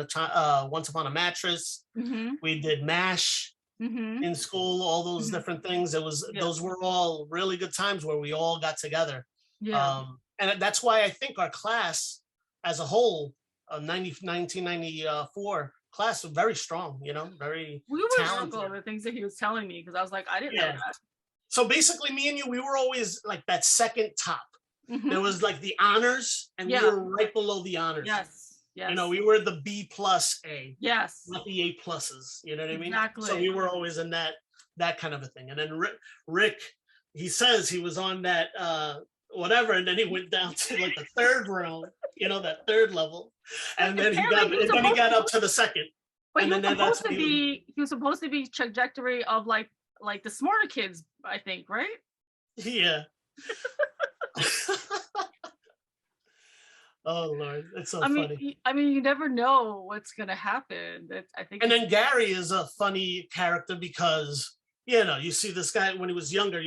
a mattress. Mhm. We did MASH Mhm. in school, all those Mhm. different things. Yeah. Those were all really good times where we all got together. Yeah. And that's why I think our class as a whole, 1994 class, was very strong, very We were shocked talented. over the things that he was telling me because I was like, I didn't know Yeah. that. So basically, me and you, we were always like that second top. Mhm. There was like the honors, and we Yeah. were right below the honors. Yes. Yes. We were the B plus A, Yes. not the A pluses. You know what I mean? So Exactly. we were always in that kind of a thing. And then Rick, he says he was on that whatever, and then he went down to like the third round, that third level, But and then apparently he got up to the second, but and then that's when he was supposed to be trajectory of like the smarter kids, I think, right? yeah. Oh Lord, it's so I mean, funny. you never know what's gonna happen. I think And it's then Gary is a funny character because you see this guy when he was younger,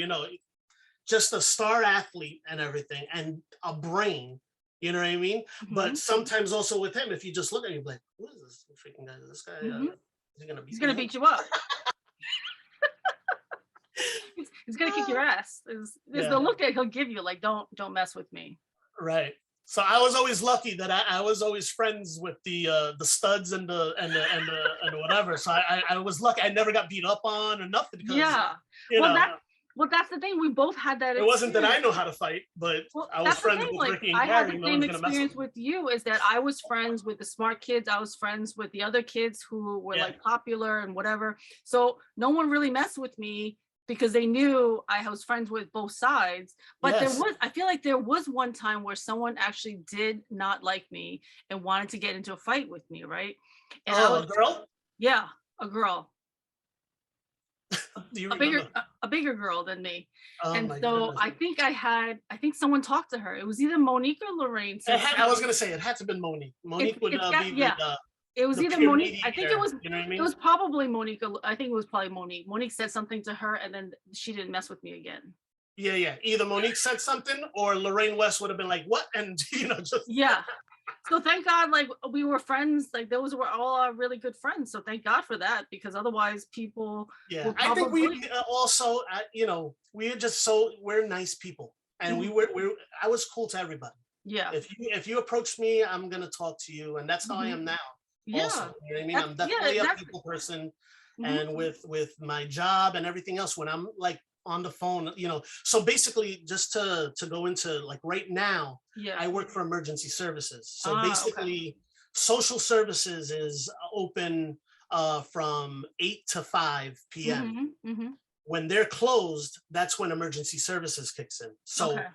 just a star athlete and everything, and a brain. You know what I mean? But Mhm. sometimes also with him, if you just look at him, you're like, "Who is this freaking guy? This guy Mhm. is he gonna He's beat gonna me up?" beat you up. He's gonna kick your ass. Is the Yeah, look that he'll give you, like, don't mess with me. right. So I was always lucky that I was always friends with the studs and the whatever. So I was lucky. I never got beat up on or nothing because Yeah. you Well, know that's the thing. We both had that it wasn't that I experience. know how to fight, but Well, I was that's the friends thing. with Like, Ricky and I had Gary. the No same one's gonna mess with experience me. with you. Is that I was friends with the smart kids. I was friends with the other kids who were Yeah. like popular and whatever. So no one really messed with me because they knew I was friends with both sides. But Yes. I feel like there was one time where someone actually did not like me and wanted to get into a fight with me, right? And I Oh, was, a girl? yeah, a girl. Do you a bigger remember? a bigger girl than me. Oh And my so goodness. I think someone talked to her. It was either Monique or Lorraine said I was something. gonna say it had to have been Monique. Monique would It's be got, yeah, it was the either peer Monique. I think mediator. You know what I it mean? was probably Monique. I think it was probably Monique. Monique said something to her and then she didn't mess with me again. Yeah. Either Monique said something or Lorraine West would have been like, "What?" And just Yeah. So thank God, like we were friends, like those were all our really good friends. So thank God for that, because otherwise people yeah. would I think probably, we also, we're just we're nice people, and Mhm. I was cool to everybody. Yeah. If you approach me, I'm gonna talk to you, and that's how I Mhm. am now. Yeah. Also, you know what I mean? That's, I'm yeah, definitely a exactly. people person, Mhm. and with my job and everything else, when I'm like on the phone, so basically just to go into like right now, Yeah. I work for emergency services. So Okay. basically social services is open from 8 to 5 p.m. When they're closed, that's when emergency services kicks in. So Okay.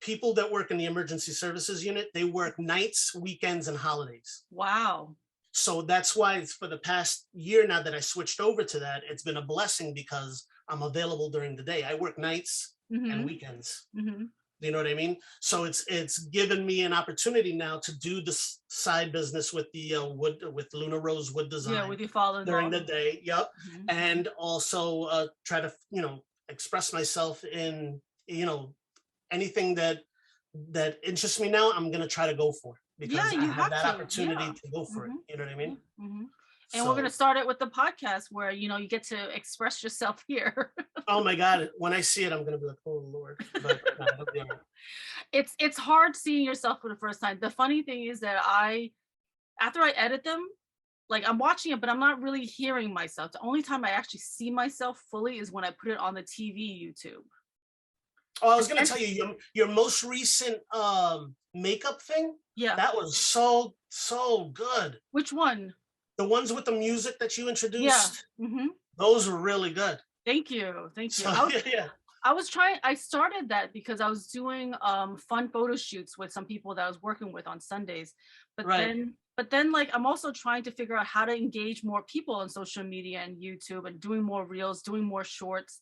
people that work in the emergency services unit, they work nights, weekends, and holidays. Wow. So that's why it's for the past year now that I switched over to that, it's been a blessing because I'm available during the day. I work nights and weekends. You know what I mean? So it's given me an opportunity now to do this side business with the with Luna Rose wood design. Yeah, with your father during the day. Yep. And also try to express myself in anything that interests me now. I'm gonna try to go for because I have that opportunity to go for it. You know what I mean? And we're going to start it with the podcast where, you get to express yourself here. Oh my God. When I see it, I'm going to be like, oh Lord. But, it's hard seeing yourself for the first time. The funny thing is that after I edit them, like I'm watching it, but I'm not really hearing myself. The only time I actually see myself fully is when I put it on the TV YouTube. Oh, I was going to tell you, your most recent makeup thing. Yeah. That was so good. Which one? The ones with the music that you introduced. Yeah. Those were really good. Thank you. So, I started that because I was doing fun photo shoots with some people that I was working with on Sundays. But then like I'm also trying to figure out how to engage more people on social media and YouTube and doing more reels, doing more shorts.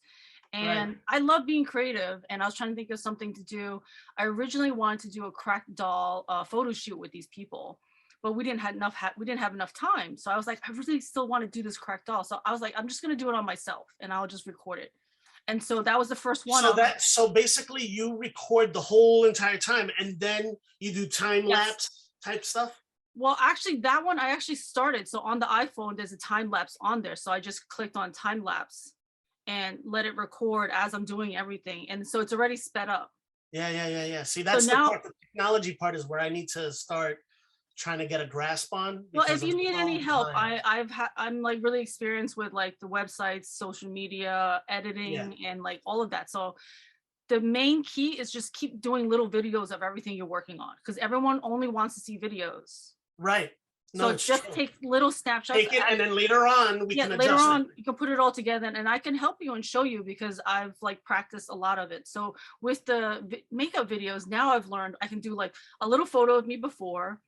And I love being creative, and I was trying to think of something to do. I originally wanted to do a cracked doll photo shoot with these people, but we didn't have enough time. So I was like, I really still want to do this cracked doll. So I was like, I'm just going to do it on myself and I'll just record it. And so that was the first one. So basically you record the whole entire time and then you do time lapse type stuff. Well, actually that one I actually started. So on the iPhone, there's a time lapse on there. So I just clicked on time lapse and let it record as I'm doing everything. And so it's already sped up. Yeah. See, that's the technology part is where I need to start trying to get a grasp on. Well, if you need any help, I'm like really experienced with like the websites, social media, editing, and like all of that. So the main key is just keep doing little videos of everything you're working on, because everyone only wants to see videos. Right. No, so just take little snapshots. Take it, and then later on we can adjust later on you can put it all together, and I can help you and show you because I've like practiced a lot of it. So with the makeup videos, now I've learned I can do like a little photo of me before,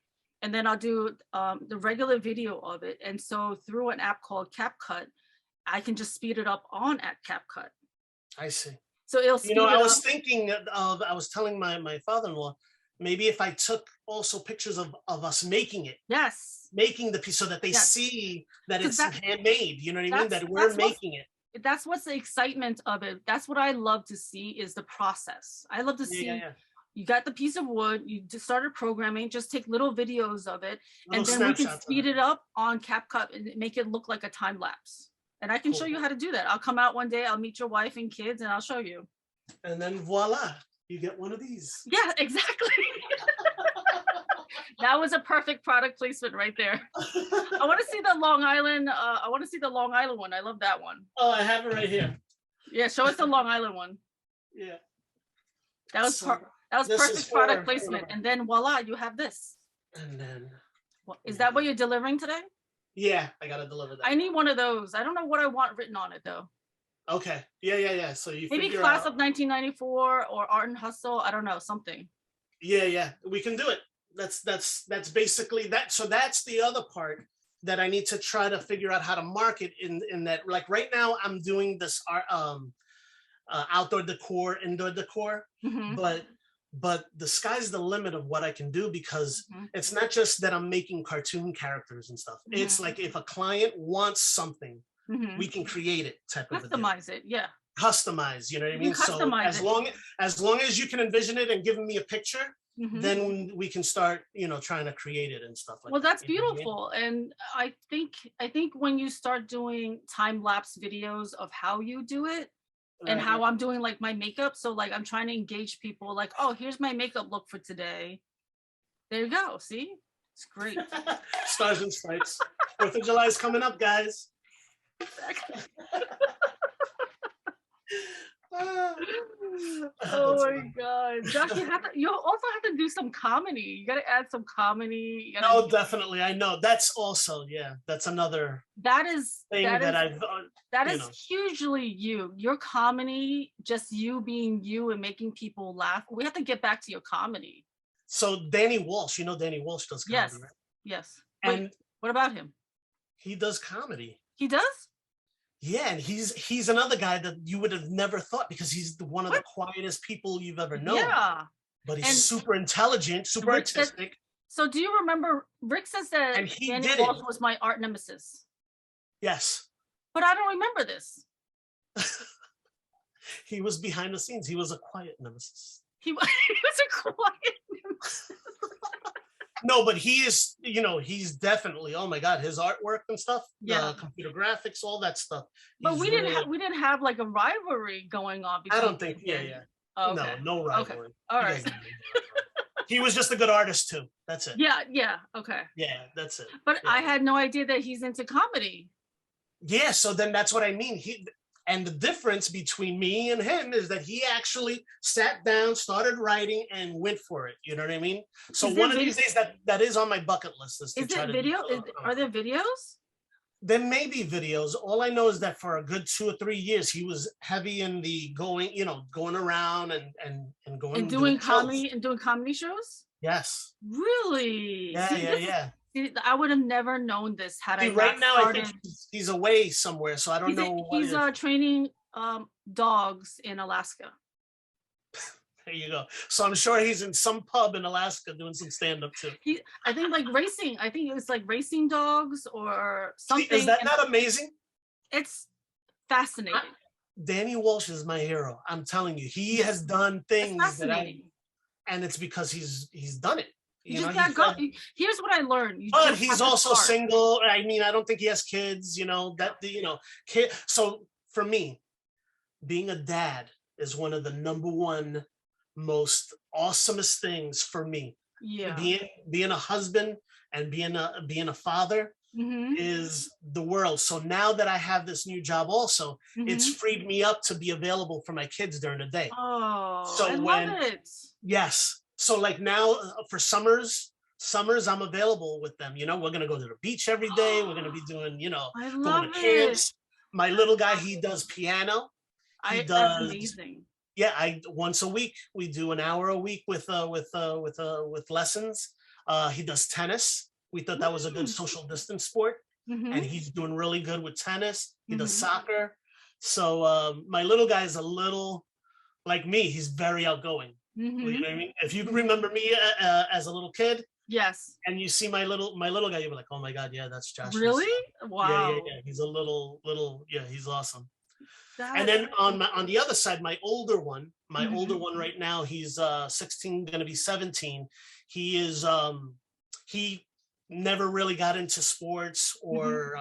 and then I'll do the regular video of it. And so through an app called CapCut, I can just speed it up on at CapCut. I see. So it'll speed it up. I was thinking of, I was telling my father-in-law, maybe if I took also pictures of us making it. Yes. Making the piece so that they see that it's handmade, you know what I mean? That we're making it. That's what's the excitement of it. That's what I love to see is the process. I love to see you got the piece of wood, you just started programming, just take little videos of it, and then we can speed it up on CapCut and make it look like a time lapse. And I can show you how to do that. I'll come out one day, I'll meet your wife and kids, and I'll show you. And then voila, you get one of these. Yeah, exactly. That was a perfect product placement right there. I want to see the Long Island. I want to see the Long Island one. I love that one. Oh, I have it right here. Yeah, show us the Long Island one. Yeah. That was perfect product placement. And then voila, you have this. And then. Is that what you're delivering today? Yeah, I gotta deliver that. I need one of those. I don't know what I want written on it though. Okay. Yeah. So you maybe class of 1994 or Artandhustle. I don't know, something. Yeah. We can do it. That's basically that. So that's the other part that I need to try to figure out how to market in that. Like right now I'm doing this outdoor decor, indoor decor, but the sky's the limit of what I can do, because it's not just that I'm making cartoon characters and stuff. It's like if a client wants something, we can create it type of customize it. Yeah. Customize, you know what I mean? So as long as you can envision it and give me a picture, then we can start, trying to create it and stuff like that. Well, that's beautiful. And I think when you start doing time-lapse videos of how you do it and how I'm doing like my makeup. So like I'm trying to engage people like, oh, here's my makeup look for today. There you go. See, it's great. Stars and Stripes. 4th of July is coming up, guys. Oh That's my God. Josh, you also have to do some comedy. You gotta add some comedy. You gotta no, definitely. I know. That's also, yeah, that's another that is thing that that is I've, that you is know. hugely you. Your comedy, just you being you and making people laugh. We have to get back to your comedy. So Danny Walsh, you know, Danny Walsh does comedy, Yes. right? Yes. Wait, And what about him? he does comedy. He does? Yeah, and he's another guy that you would have never thought because he's one of the What? quietest people you've ever known. Yeah. But he's And super intelligent, super Rick said, artistic, so do you remember Rick says that and he Danny did it. Walsh was my art nemesis? Yes, But I don't remember this. he was behind the scenes. He was a quiet nemesis. He was a quiet nemesis. No, but he is, you know, he's definitely, oh my God, his artwork and stuff, Yeah. computer graphics, all that stuff. But He's we really, didn't have like a rivalry going on I between don't think, you yeah, and yeah. Oh, okay. No Okay. rivalry. All You right. guys know no rivalry. He was just a good artist too. That's it. Yeah, yeah, okay. Yeah, that's it. But Yeah. I had no idea that he's into comedy. Yeah, so then that's what I mean. And the difference between me and him is that he actually sat down, started writing, and went for it. You know what I mean? So Is one there of these days that is on my bucket list is to Is try it to video? do. Are there videos? There may be videos. All I know is that for a good 2 or 3 years, he was heavy in the going, you know, going around and going And doing shows. doing comedy shows? Yes. Really? Yeah, See, yeah, yeah. I would have never known this had I See, not right now, I started. think he's away somewhere, so I don't know what. He's training dogs in Alaska. There you go. So I'm sure he's in some pub in Alaska doing some stand-up too. I think like racing. I think it was like racing dogs or something. Is that not amazing? It's fascinating. Danny Walsh is my hero. I'm telling you, he has done things and it's because he's done it. You just gotta go. Here's what I learned. But he's also single. I mean, I don't think he has kids. You know kid. So for me, being a dad is one of the number one most awesomest things for me. Yeah. Being a husband and being a father is the world. So now that I have this new job also, it's freed me up to be available for my kids during the day. Oh, so I love it. Yes. So like now for summers I'm available with them. You know, we're going to go to the beach every day. We're going to be doing, you know, going to camps. My little guy, he does piano. That's amazing. Yeah, once a week we do an hour a week with lessons. He does tennis. We thought that was a good social distance sport, and he's doing really good with tennis. He does soccer. So my little guy is a little like me. He's very outgoing. You know what I mean? If you remember me as a little kid, yes, and you see my little guy, you'll be like, oh my God, yeah, that's Josh. Really? Wow. Yeah. He's a little, yeah, he's awesome. That and then on the other side, my older one right now, he's 16, gonna be 17. He is he never really got into sports or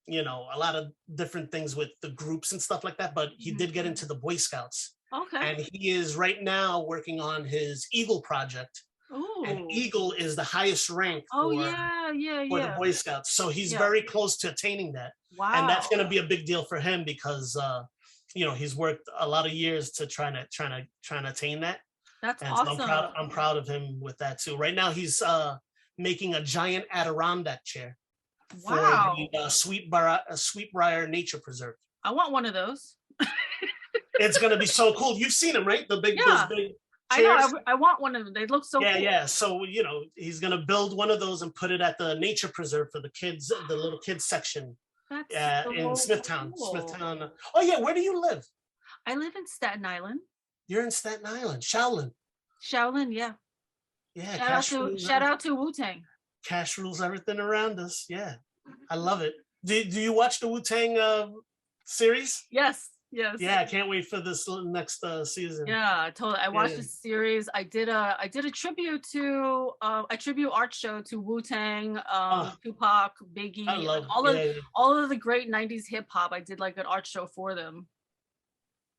you know, a lot of different things with the groups and stuff like that, but he did get into the Boy Scouts. Okay. And he is right now working on his Eagle project. Ooh. And Eagle is the highest rank for the Boy Scouts. So he's very close to attaining that. Wow. And that's going to be a big deal for him because you know, he's worked a lot of years to trying to attain that. That's awesome. So I'm proud of him with that too. Right now he's making a giant Adirondack chair for the Sweetbriar Nature Preserve. I want one of those. It's going to be so cool. You've seen them, right? Those big chairs. I know. I want one of them. They look so cool. Yeah. So, you know, he's going to build one of those and put it at the nature preserve for the kids, the little kids section. That's in Smithtown. Cool. Smithtown. Oh, yeah. Where do you live? I live in Staten Island. You're in Staten Island. Shaolin, yeah. Yeah. Shout out to Wu-Tang. Cash rules everything around us. Yeah. I love it. Do you watch the Wu-Tang series? Yes. Yeah, I can't wait for this next season. Yeah, totally. I watched the series. I did a tribute to a tribute art show to Wu-Tang, Tupac, Biggie, I love all of the great 90s hip hop. I did like an art show for them.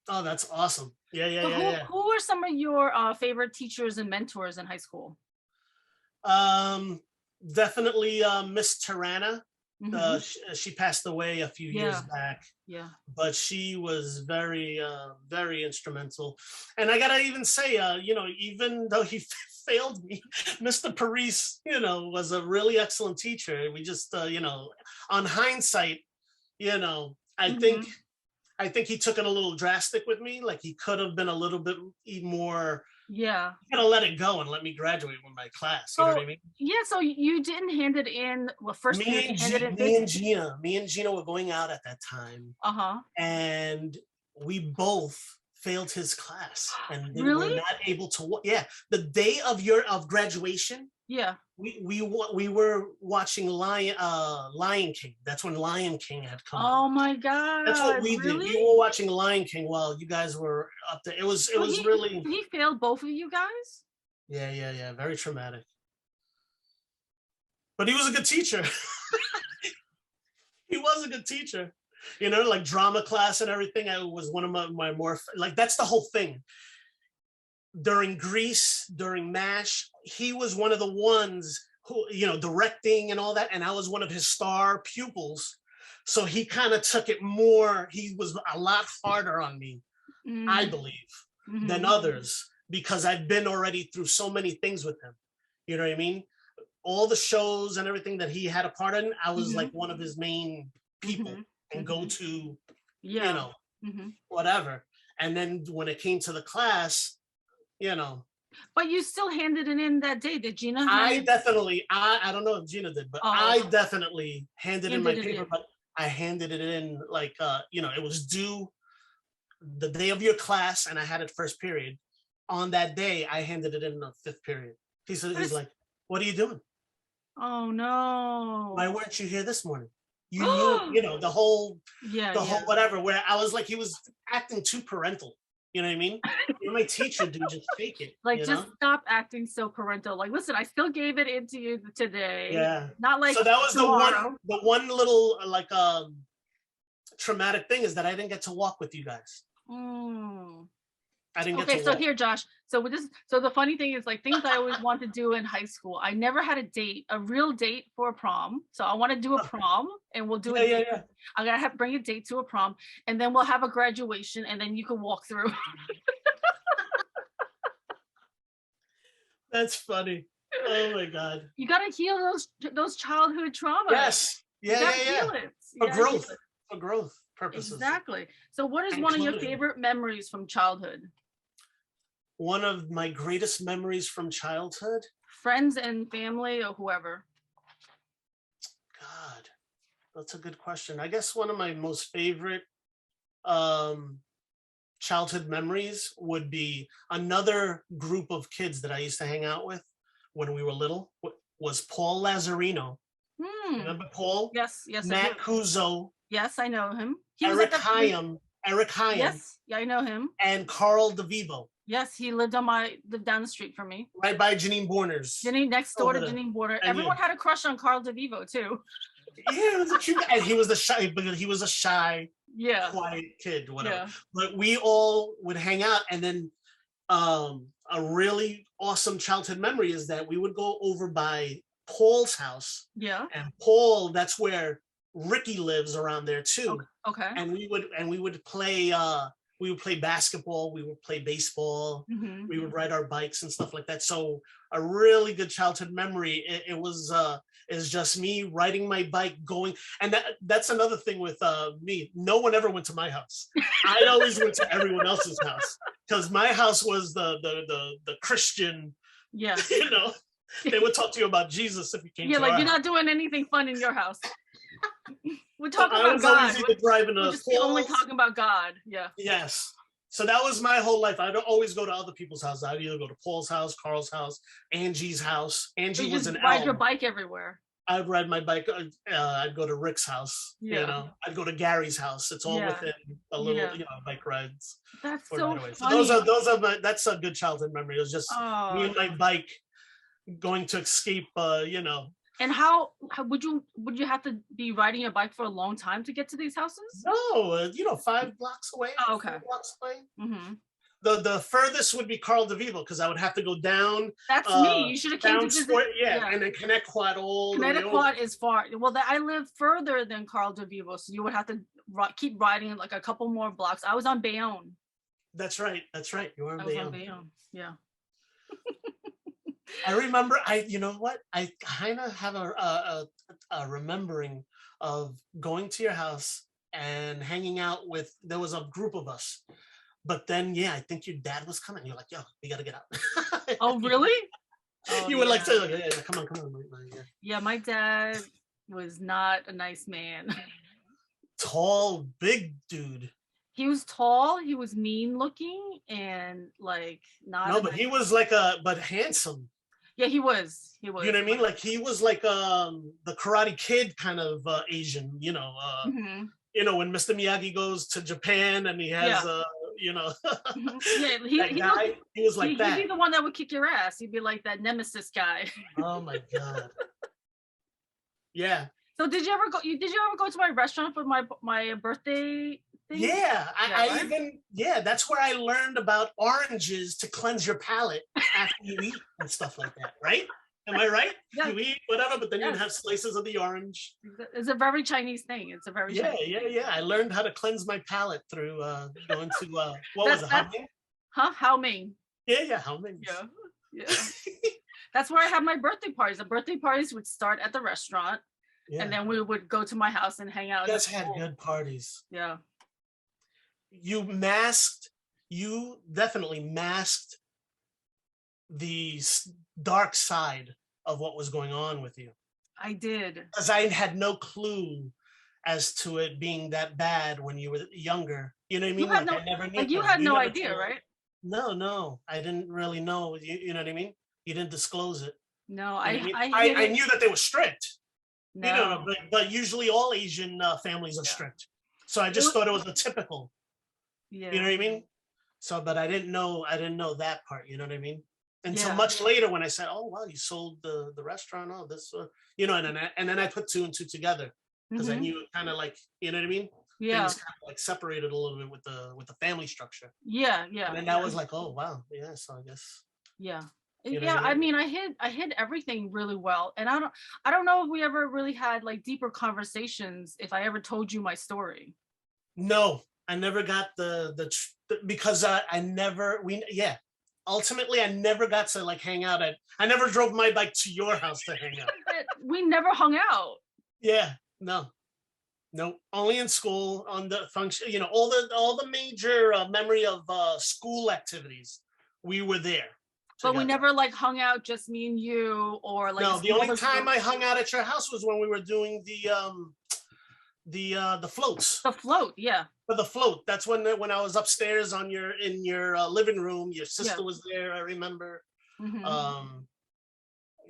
Oh, that's awesome. Yeah. Who were some of your favorite teachers and mentors in high school? Definitely Miss Tirana. She passed away a few years back. Yeah. But she was very, very instrumental. And I gotta even say, even though he failed me, Mr. Paris, was a really excellent teacher. We just, on hindsight, I think he took it a little drastic with me. Like he could have been a little bit more. Yeah. Gonna let it go and let me graduate with my class. You know what I mean? Yeah. So you didn't hand it in. Well, first me and Gina were going out at that time. And we both failed his class, and we were not able to. Yeah, the day of graduation. Yeah. We were watching Lion King. That's when Lion King had come. Oh my God! That's what we did. We were watching Lion King while you guys were up there. It was really. He failed both of you guys. Yeah. Very traumatic. But he was a good teacher. He was a good teacher. Like drama class and everything. I was one of my more like that's the whole thing. During Grease, during MASH, he was one of the ones who, directing and all that. And I was one of his star pupils. So he kind of took it more. He was a lot harder on me, I believe, than others, because I've been already through so many things with him. You know what I mean? All the shows and everything that he had a part in, I was like one of his main people and go to, whatever. And then when it came to the class, But you still handed it in that day. Did Gina? I don't know if Gina did, but I definitely handed in my paper, but I handed it in like, it was due the day of your class and I had it first period. On that day, I handed it in the fifth period. He's like, what are you doing? Oh no. Why weren't you here this morning? You knew, the whole whatever, where I was like, he was acting too parental. You know what I mean? My teacher didn't just fake it. Like, just stop acting so parental. Like, listen, I still gave it into you today. Yeah. Not like so that was tomorrow. the one little like traumatic thing is that I didn't get to walk with you guys. I didn't get to walk. So here, Josh. So the funny thing is, like, things I always wanted to do in high school. I never had a real date for a prom. So I want to do a prom, and we'll do it. Yeah. I'm gonna bring a date to a prom, and then we'll have a graduation, and then you can walk through. That's funny. Oh my God. You gotta heal those childhood traumas. Yes. Yeah. Heal it. For growth purposes. Exactly. So what is one of your favorite memories from childhood? One of my greatest memories from childhood? Friends and family or whoever. God, that's a good question. I guess one of my most favorite childhood memories would be another group of kids that I used to hang out with when we were little, was Paul Lazzarino. Remember Paul? Yes. Matt Kuzo. Yes, I know him. Eric Hyam. Yes, yeah, I know him. And Carl DeVivo. Yes, he lived down the street from me. Right by Janine Borner's. Next door to Janine Borner. Everyone had a crush on Carl DeVivo too. Yeah, it was a cute guy. And he was a shy, quiet kid, whatever. Yeah. But we all would hang out, and then a really awesome childhood memory is that we would go over by Paul's house. Yeah. And Paul, that's where Ricky lives around there too. Okay. And we would play basketball, we would play baseball, we would ride our bikes and stuff like that. So a really good childhood memory. It was is just me riding my bike going, and that's another thing with me. No one ever went to my house. I always went to everyone else's house because my house was the Christian. Yeah. They would talk to you about Jesus if you came. Yeah, like you're not doing anything fun in your house. We're talking about God. We're just only talking about God. Yeah. Yes. So that was my whole life. I'd always go to other people's houses. I'd either go to Paul's house, Carl's house, Angie's house. Angie was an ride your bike everywhere. I'd ride my bike. I'd go to Rick's house. Yeah. I'd go to Gary's house. It's all within a little, bike rides. That's so funny. So those are my. That's a good childhood memory. It was just me and my bike going to escape. And how would you have to be riding your bike for a long time to get to these houses? No, 5 blocks away. Oh, okay. 4 blocks away. the furthest would be Carl DeVivo, because I would have to go down. That's me. You should have came to Down visit. Sport, yeah, Yeah. and then Connecticut all the way over. Connecticut is far. Well, I live further than Carl DeVivo, so you would have to keep riding like a couple more blocks. I was on Bayonne. That's right. That's right. You were I in was on Bayonne. Bayonne. Yeah. I remember. You know what? I kind of have a remembering of going to your house and hanging out with. There was a group of us, but then yeah, I think your dad was coming. You're like, yo, we gotta get out. Oh, really? Oh, You would like yeah. to, yeah, come on. Yeah. Yeah, my dad was not a nice man. Tall, big dude. He was tall, he was mean looking, and like not. No, but he was like but handsome. Yeah, he was. He was. You know what I mean? Like he was like the Karate Kid kind of Asian. Mhm. When Mr. Miyagi goes to Japan and he has Mhm. Yeah, that guy. He was like that. He'd be the one that would kick your ass. He'd be like that nemesis guy. Oh my god. Yeah. So did you ever go? Did you ever go to my restaurant for my birthday thing? Yeah, I right? even that's where I learned about oranges to cleanse your palate after you eat and stuff like that, right? Am I right? Yeah. You eat whatever, but then Yeah. you'd have slices of the orange. It's a very Chinese thing. It's a very Chinese Yeah. I learned how to cleanse my palate through going to what was it? Haoming? How Ming? Yeah, Haoming. Yeah. That's where I have my birthday parties. The birthday parties would start at the restaurant, Yeah. and then we would go to my house and hang out. You guys had good parties. Yeah. You definitely masked the dark side of what was going on with you. I did. Because I had no clue as to it being that bad when you were younger. You know what I mean? I never knew. Like you had no idea, right? No, I didn't really know. You know what I mean? You didn't disclose it. No, I knew that they were strict. No. But usually all Asian families are strict. So I just thought it was a typical. Yeah. You know what I mean? So, but I didn't know that part. You know what I mean? Until Yeah. much later when I said, "Oh wow, you sold the restaurant." Oh, this, and then I put two and two together because I Mhm. knew kind of like, you know what I mean? Yeah. Things kind of like separated a little bit with the family structure. Yeah. And then that was like, oh wow, yeah. So I guess. Yeah. You know Yeah, what I I mean, I hid everything really well, and I don't know if we ever really had like deeper conversations. If I ever told you my story. No, I never got because ultimately I never got to like hang out I never drove my bike to your house to hang out. We never hung out. Yeah, no, only in school on the function, all the major memory of school activities, we were there. But we together. never like hung out, just me and you, or like. No, the only time I hung out at your house was when we were doing the floats. The float, yeah. For the float, that's when I was upstairs in your living room. Your sister was there, I remember. Mm-hmm.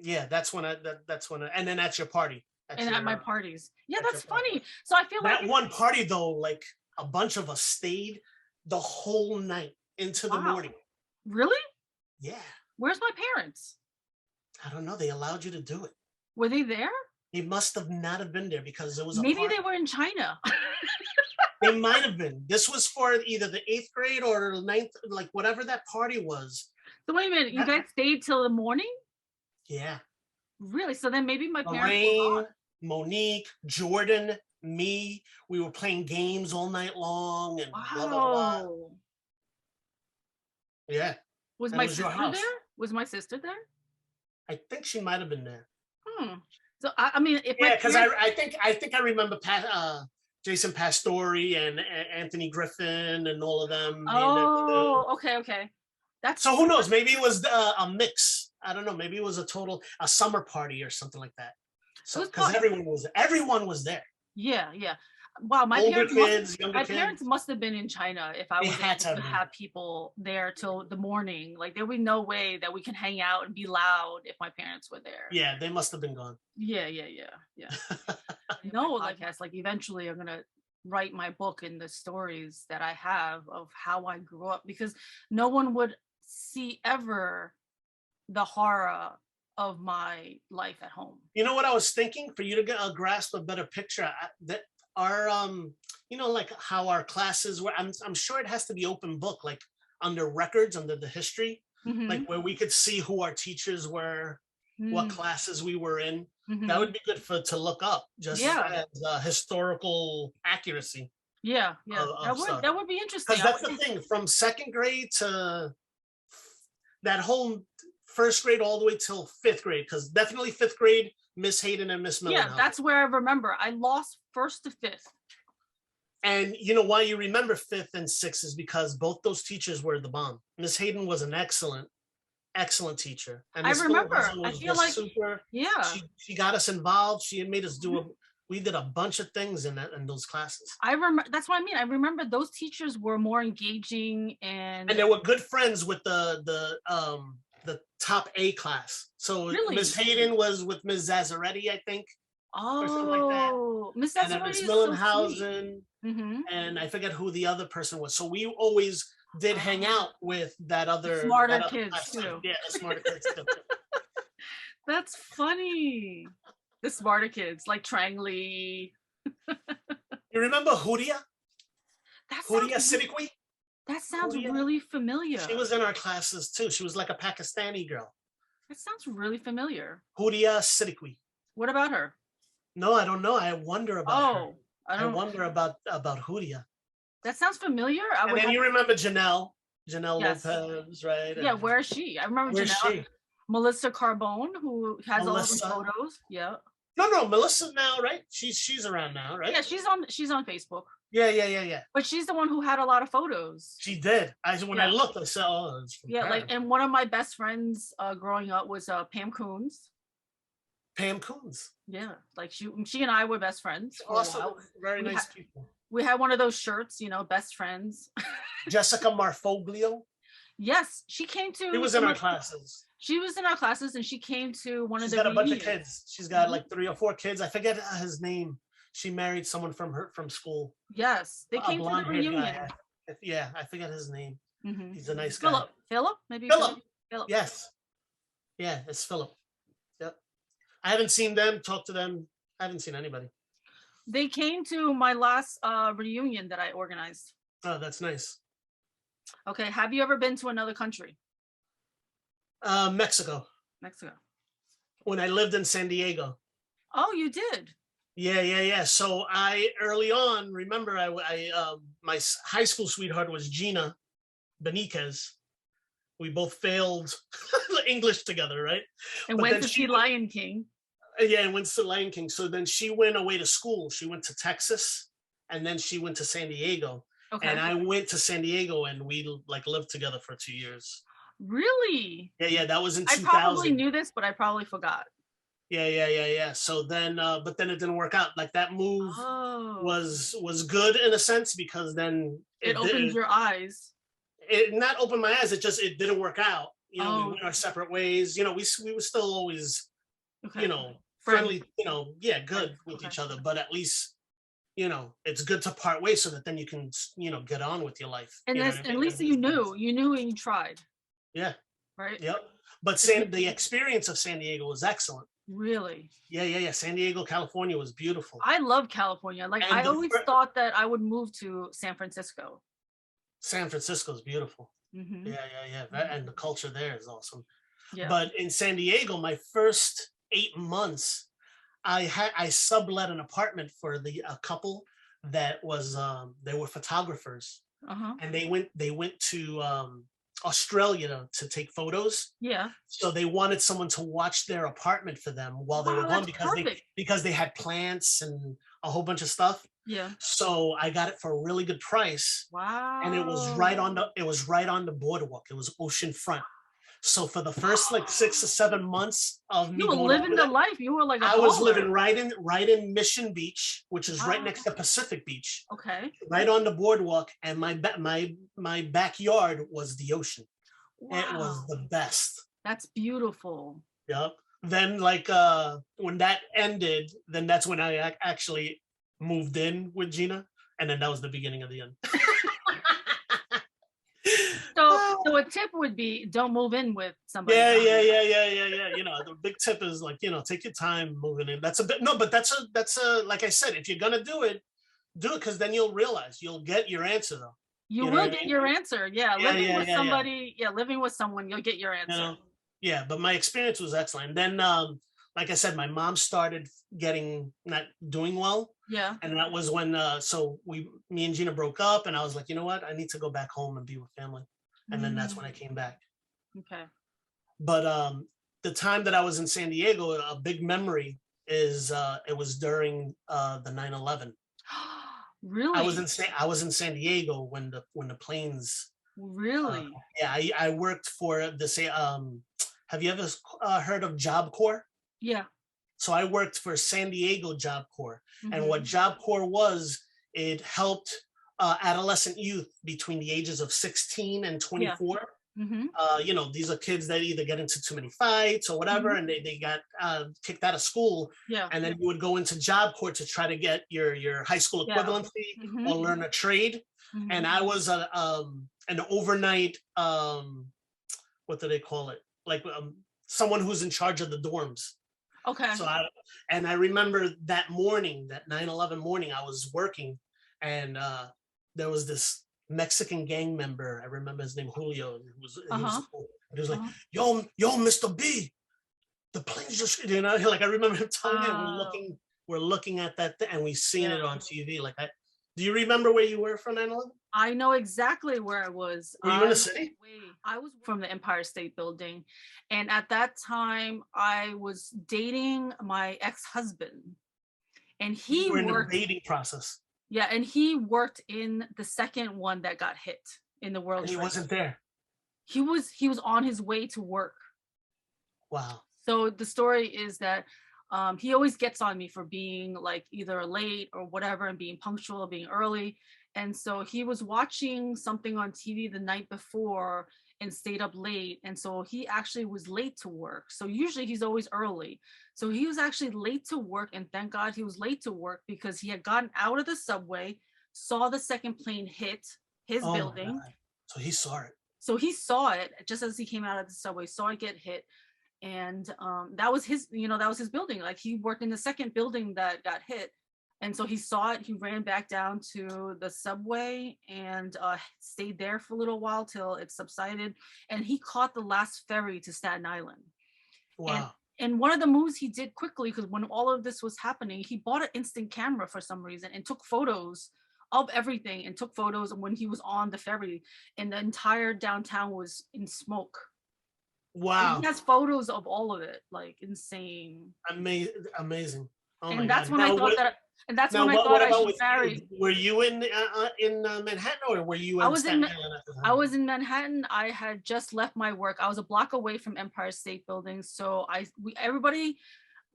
Yeah, that's when and then at your party. At my parties. Yeah, that's funny. So I feel like that one party though, like a bunch of us stayed the whole night into the morning. Really? Yeah. Where's my parents? I don't know. They allowed you to do it. Were they there? They must have not have been there because it was maybe they were in China. They might have been. This was for either the 8th grade or the 9th, like whatever that party was. So wait a minute, you guys stayed till the morning? Yeah. Really? So then maybe my parents Lorraine, Monique, Jordan, me, we were playing games all night long and blah, blah, blah. Yeah. Was my sister there? Was my sister there? I think she might have been there. So I mean, if because I think I remember Jason Pastore and Anthony Griffin and all of them. Oh, okay. So who knows? Maybe it was a mix. I don't know. Maybe it was a summer party or something like that. So because everyone was there. Yeah. Wow, my parents must have been in China if I was able to have people there till the morning. Like there would be no way that we can hang out and be loud if my parents were there. Yeah, they must have been gone. Yeah. No, like eventually I'm gonna write my book and the stories that I have of how I grew up, because no one would see ever the horror of my life at home. You know what I was thinking? For you to get grasp a better picture, that our like how our classes were, I'm sure it has to be open book. Like under records, under the history, Mhm. like where we could see who our teachers were, what Mm. classes we were in. That Mhm. would be good to look up, just Yeah. as historical accuracy Yeah. Yeah. of stuff. That would be interesting. Because that's the thing, from second grade to that whole first grade all the way till fifth grade, because definitely fifth grade, Miss Hayden and Miss Yeah, Millenhouse. that's where I remember. I lost first to fifth. And you know why you remember fifth and sixth is because both those teachers were the bomb. Miss Hayden was an excellent teacher. And I Miss remember. Millenhouse I was feel just like super. yeah. She got us involved. She made us do we did a bunch of things in those classes. I remember. That's what I mean. I remember those teachers were more engaging and they were good friends with the top A class. So really? Miss Hayden was with Ms. Zazzaretti, I think, or something like that. Oh, Miss And then Zazzaretti Miss is so sweet. Millenhausen, Mhm. and I forget who the other person was. So we always did hang out with that other smarter that other kids class too. Yeah, the smarter kids too. That's funny. The smarter kids like Trang Lee. You remember Hudia? That Hudia sounds, Siddiqui? that sounds Hudia? really familiar. She was in our classes too. She was like a Pakistani girl. That sounds really familiar. Hudia Siddiqui. What about her? No, I don't know. I wonder about her. Oh, I wonder about Hudia. that sounds familiar. I And would then have you remember Janelle Yes. Lopez, right? Yeah, And where is she? I remember where's Janelle. she? Melissa Carbone, who has all the Melissa? photos. Yeah. No, Melissa now, right? She's around now, right? Yeah, she's on Facebook. Yeah. But she's the one who had a lot of photos. She did. When I Yeah. looked, I said, "Oh, it's from Yeah, her." like, and one of my best friends growing up was Pam Coons. Pam Coons. Yeah, like she and I were best friends for a Also, while. very We nice people. We had one of those shirts, best friends. Jessica Marfoglio. Yes, she came to. She was in our classes. She was in our classes, and she came to one She's of the. got a bunch of reunions. kids. She's got like 3 or 4 kids. I forget his name. She married someone from school. Yes, they came to the blonde-haired reunion. guy. Yeah, I forget his name. Mhm. He's a nice guy. Philip, maybe. Philip. Philip. Yes. Yeah, it's Philip. Yep. I haven't seen them, talked to them. I haven't seen anybody. They came to my last reunion that I organized. Oh, that's nice. Okay, have you ever been to another country? Mexico. Mexico. When I lived in San Diego. Oh, you did. Yeah. So I early on remember my high school sweetheart was Gina Benitez. We both failed English together, right? And But went then to see Lion King. Yeah, and went to Lion King. So then she went away to school. She went to Texas, and then she went to San Diego. Okay. And I went to San Diego, and we like lived together for 2 years. Really? Yeah. That was in I 2000. probably knew this, but I probably forgot. Yeah. So then, but then it didn't work out. Like that move Oh. was good in a sense because then It opened your eyes. It not opened my eyes. It didn't work out. We Oh. went our separate ways. We were still always, Okay. friendly. Good with each other. But at least, it's good to part ways so that then you can, get on with your life. And at least you knew and you tried. Yeah. Right. Yep. But the experience of San Diego was excellent. Really? Yeah. San Diego, California was beautiful. I love California. Like, And I always thought that I would move to San Francisco. San Francisco is beautiful. Mhm. Yeah. And the culture there is awesome. Yeah. But in San Diego, my first 8 months, I sublet an apartment for a couple that was they were photographers, Uh-huh. and they went to Australia to take photos. Yeah. So they wanted someone to watch their apartment for them while they were gone because they had plants and a whole bunch of stuff. Yeah. So I got it for a really good price. Wow. And it was right on the boardwalk. It was oceanfront. So for the first like 6 or 7 months of me, you were living the life. You were like I was living right in Mission Beach, which is right next to Pacific Beach. Okay. Right on the boardwalk, and my backyard was the ocean. Wow. It was the best. That's beautiful. Yep. Then like when that ended, then that's when I actually moved in with Gina, and then that was the beginning of the end. So a tip would be don't move in with somebody. Yeah. The big tip is like, take your time moving in. That's a like I said, if you're gonna do it because then you'll realize you'll get your answer though. You You know will what I get mean? your answer. Yeah, Yeah, living yeah, with yeah, yeah. somebody, yeah, living with someone, you'll get your You answer. know, yeah. But my experience was excellent. Then, like I said, my mom started getting not doing well, Yeah. and that was when me and Gina broke up, and I was like, you know what, I need to go back home and be with family, and then that's when I Mm, came back. okay. But the time that I was in San Diego, a big memory is it was during the 9/11. Really? I was in San Diego when the planes. Really? Yeah, I worked for have you ever heard of Job Corps? Yeah. So I worked for San Diego Job Corps, and what Hmm. Job Corps was, it helped adolescent youth between the ages of 16 and Yeah. 24. Hmm. These are kids that either get into too many fights or whatever, Hmm. and they got kicked out of school, Yeah. and then you would go into Job Corps to try to get your high school Yeah. equivalency Hmm. or learn a trade. Hmm. And I was an overnight what do they call it? Like someone who's in charge of the dorms. Okay. So I remember that morning, that 9/11 morning, I was working, and there was this Mexican gang member. I remember his name Julio. He was Uh-huh. cool. And he was like, Uh-huh. yo, Mr. B, the plane's just, like I remember him telling me, and Wow. we're looking at that thing, and we've seen Yeah. it on TV. Do you remember where you were for 9/11? I know exactly where I was. Were you in the city? I was from the Empire State Building, and at that time I was dating my ex-husband, and he You were in the worked, dating process, yeah, and he worked in the second one that got hit in the World and he Trade. wasn't there. He was on his way to work. Wow. So the story is that he always gets on me for being like either late or whatever and being punctual, being early. And so he was watching something on TV the night before and stayed up late. And so he actually was late to work. So usually he's always early. So he was actually late to work. And thank God he was late to work because he had gotten out of the subway, saw the second plane hit his Oh my building. God. So he saw it. So he saw it just as he came out of the subway, saw it get hit. And that was his, that was his building. Like he worked in the second building that got hit. And so he saw it, he ran back down to the subway and stayed there for a little while till it subsided. And he caught the last ferry to Staten Island. And Wow. and one of the moves he did quickly, because when all of this was happening, he bought an instant camera for some reason and took photos of everything and took photos when he was on the ferry, and the entire downtown was in smoke. And he Wow. has photos of all of it, like insane. Amazing. Oh my And that's God. when I thought that, and that's when I What thought I about should with you? marry. Were you in Manhattan, or were you I in was in Staten Island at the I time? was in Manhattan. I had just left my work. I was a block away from Empire State Building. So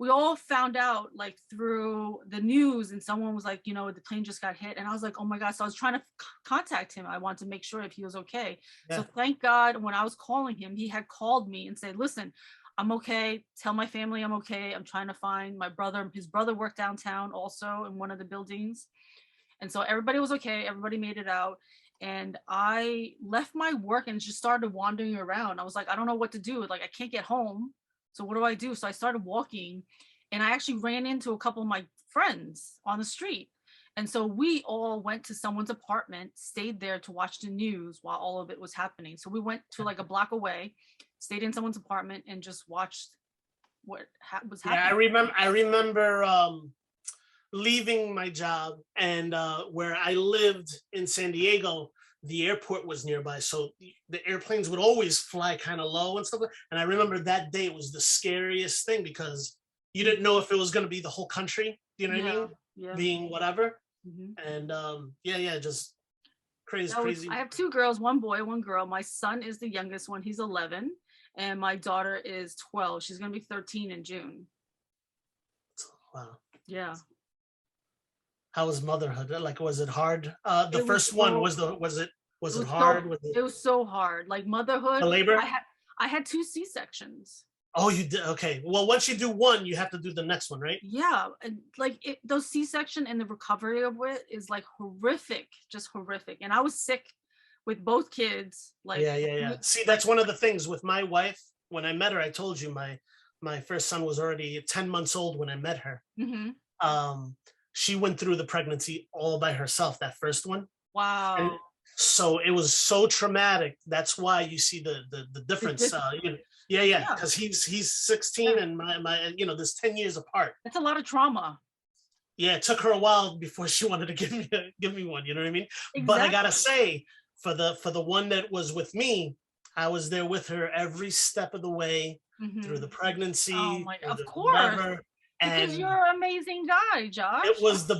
we all found out like through the news, and someone was like, the plane just got hit. And I was like, oh my God. So I was trying to contact him. I wanted to make sure if he was okay. Yeah. So thank God when I was calling him, he had called me and said, listen, I'm okay. Tell my family I'm okay. I'm trying to find my brother. His brother worked downtown also in one of the buildings. And so everybody was okay. Everybody made it out. And I left my work and just started wandering around. I was like, I don't know what to do. Like, I can't get home. So what do I do? So I started walking, and I actually ran into a couple of my friends on the street. And so we all went to someone's apartment, stayed there to watch the news while all of it was happening. So we went to like a block away, stayed in someone's apartment, and just watched what was Yeah, happening. I remember leaving my job, and where I lived in San Diego, the airport was nearby, so the airplanes would always fly kind of low and stuff. And I remember that day was the scariest thing because you didn't know if it was going to be the whole country. You know what I Yeah, mean? yeah. Being whatever, Mhm. and yeah, just crazy. I have two girls, one boy, one girl. My son is the youngest one. He's 11. And my daughter is 12. She's going to be 13 in June. Wow. Yeah. How was motherhood? Like, was it hard? The It was first one so, was it it was hard? so, Was it it was so hard. Like motherhood, the labor? I had two C-sections. Oh, you did. Okay. Well, once you do one, you have to do the next one, right? Yeah. And like those C-section and the recovery of it is like horrific, just horrific. And I was sick with both kids. Like, Yeah. See, like, that's one of the things with my wife. When I met her, I told you my first son was already 10 months old when I met her. mhm. Um, she went through the pregnancy all by herself, that first one. And Wow. So it was so traumatic. That's why you see the difference. Yeah, Yeah, because he's 16 yeah. and my there's 10 years apart. It's a lot of trauma. Yeah, it took her a while before she wanted to give me one. You know what I mean? But I gotta Exactly. say, for the one that was with me, I was there with her every step of the way through Hmm. the Oh pregnancy, my, through of the course, whatever, because and you're an amazing guy, it Josh. was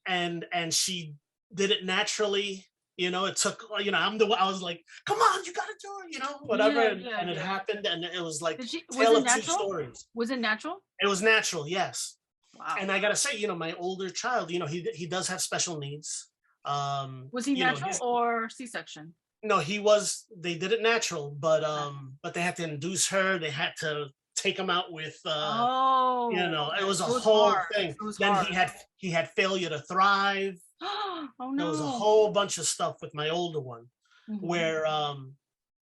and she did it naturally. It took, I was like, come on, you gotta do it, whatever, Yeah, and yeah, it yeah. happened, and it was like Did she? Was tale it of two natural? stories. Was it natural? It was natural, yes. Wow. And I gotta say, my older child, he does have special needs. Was he natural He's or C-section? no, they did it natural, Okay. but they had to induce her. They had to take him out with, Oh, it okay. was a It was whole hard. thing. It was Then hard. he had failure to thrive. Oh There was a no. whole bunch of stuff with my older one Hmm. where,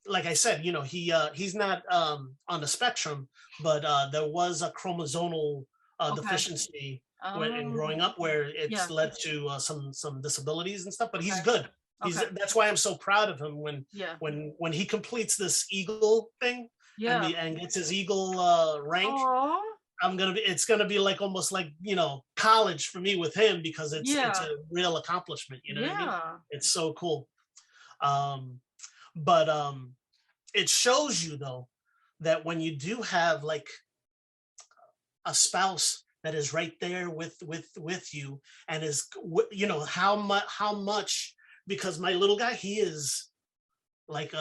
like I said, he's not on the spectrum, but there was a chromosomal Okay. deficiency in Oh, growing up where yeah. it's led to some disabilities and stuff. But he's Okay. good. Okay. That's why I'm so proud of him Yeah. when he completes this eagle thing Yeah. and gets his eagle rank. Oh, It's gonna be like almost like college for me with him because it's yeah. a real accomplishment. You know what I mean? Yeah. It's so cool. Um, but it shows you though that when you do have like a spouse that is right there with you and is how much, because my little guy, he is like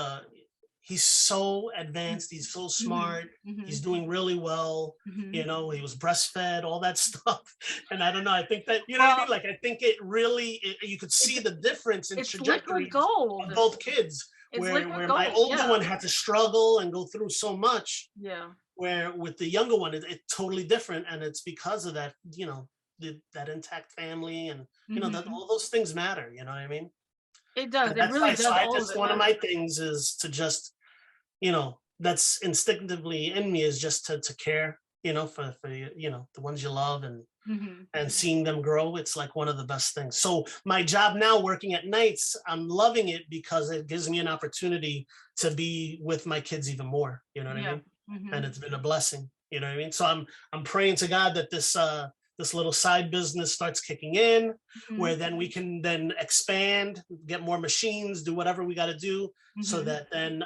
he's so advanced, he's so Mhm. smart, he's Mhm. doing really well. Mhm. He was breastfed, all that stuff. And I don't know, I think that, you know what I mean, Well, like I think it really you could see it's the difference in it's liquid trajectories gold. of both kids, It's where liquid my gold. older Yeah. one had to struggle and go through so much, Yeah. where with the younger one it's totally different, and it's because of that, that intact family, and that Mhm. all those things matter, you know what I mean. It does. And It that's really why, so does. I All of just, it one of matters. my things is to just, that's instinctively in me, is just to care, for the ones you love, Mhm. and seeing them grow. It's like one of the best things. So my job now, working at nights, I'm loving it because it gives me an opportunity to be with my kids even more, you know what I Yeah. mean. And Mhm. it's been a blessing, you know what I mean. So I'm praying to God that this little side business starts kicking in, where Mhm. then we can then expand, get more machines, do whatever we got to do, so Mhm. that then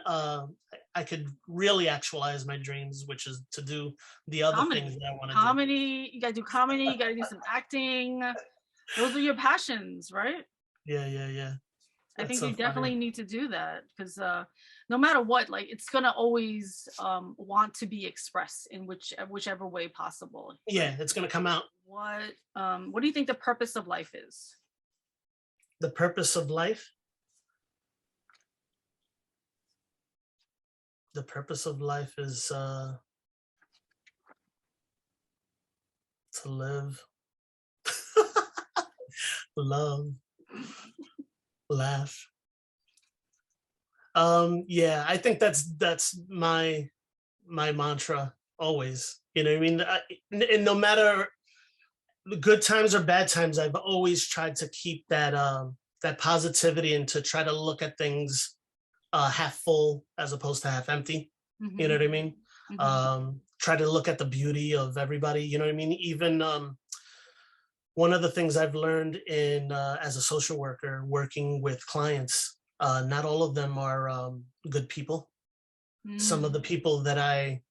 I could really actualize my dreams, which is to do the other things Comedy. that I want to do. Comedy. You gotta do comedy. You gotta do some acting. Those are your passions, right? Yeah. I That's think so you funny. definitely need to do that because no matter what, like it's gonna always want to be expressed in whichever way possible. Like Yeah, it's gonna come out. what do you think the purpose of life is? The purpose of life. The purpose of life is to live, love, laugh. Yeah, I think that's my mantra always. You know what I mean? And no matter the good times or bad times, I've always tried to keep that positivity, and to try to look at things half full as opposed to half empty. You know Hmm. what I mean? Hmm. Try to look at the beauty of everybody. You know what I mean? Even one of the things I've learned in as a social worker, working with clients, not all of them are good people. Some of the Mm, people that I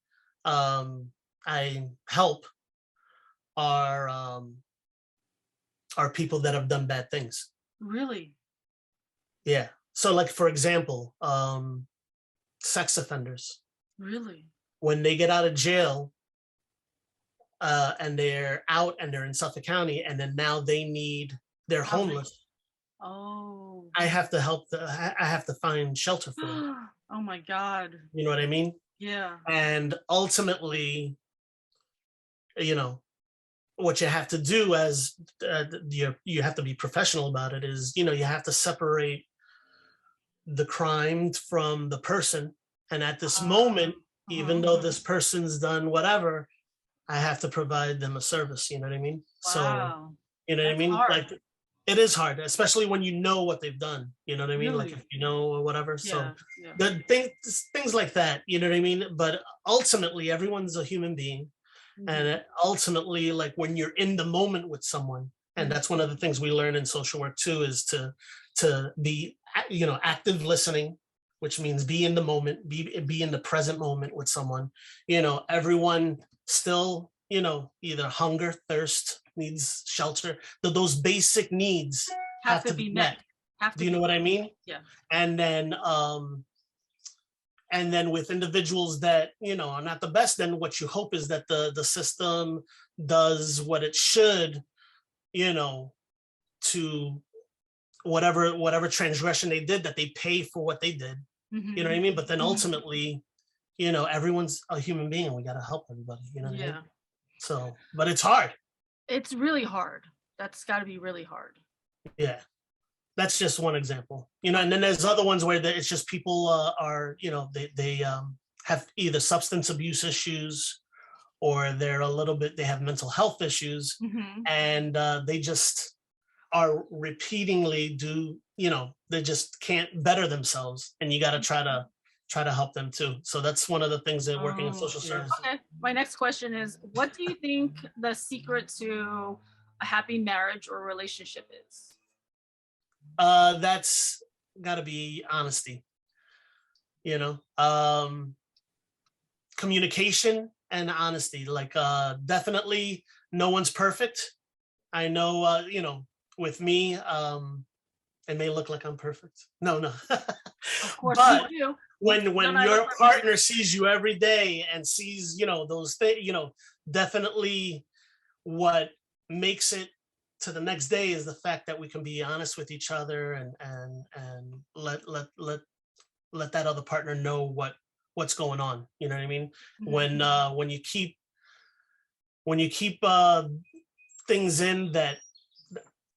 help are are people that have done bad things. really? Yeah. So, like for example, sex offenders, Really? when they get out of jail, and they're out and they're in Suffolk County, and then now they're Housing. homeless. Oh. I have to I have to find shelter for them. Oh my God. You know what I mean? Yeah. And ultimately, you know, what you have to do as you have to be professional about it, is, you have to separate the crime from the person. And at this moment, even Uh-huh. though this person's done whatever, I have to provide them a service. You know what I mean? So, Wow. you know what I That's mean? hard. Like, it is hard, especially when you know what they've done. You know what I mean? Like Really? if you know or whatever. So Yeah, yeah. the things like that. You know what I mean? But ultimately, everyone's a human being, and Mhm, ultimately, like when you're in the moment with someone, and mhm, that's one of the things we learn in social work too, is to be active listening, which means be in the moment, be in the present moment with someone. Everyone still, either hunger, thirst, needs shelter. Those basic needs have have to to be be met, met. have Do to you know be what I met. mean? Yeah. And then with individuals that are not the best, then what you hope is that the system does what it should, you know to whatever transgression they did, that they pay for what they did. You know what Mhm, I mean? But then mhm. ultimately, everyone's a human being, and we got to help everybody. You know what I mean? Yeah. So, but it's hard. It's really hard. That's gotta be really hard. Yeah, that's just one example. And Okay. then there's other ones where it's just people are they have either substance abuse issues, or they have mental health issues, Mhm. and they just are repeatedly they just can't better themselves, and you got to try to help them too. So that's one of the things that working in Oh, social yeah. services. Okay. My next question is, what do you think the secret to a happy marriage or relationship is? That's got to be honesty, you know um communication and honesty. Like definitely no one's perfect. I know, with me, it may look like I'm perfect. No, no. Of course, me But too. Me too. when Don't I look your perfect? partner sees you every day and sees, those things, definitely what makes it to the next day is the fact that we can be honest with each other, and let that other partner know what's going on. You know what I mean? Mhm. When you keep things in that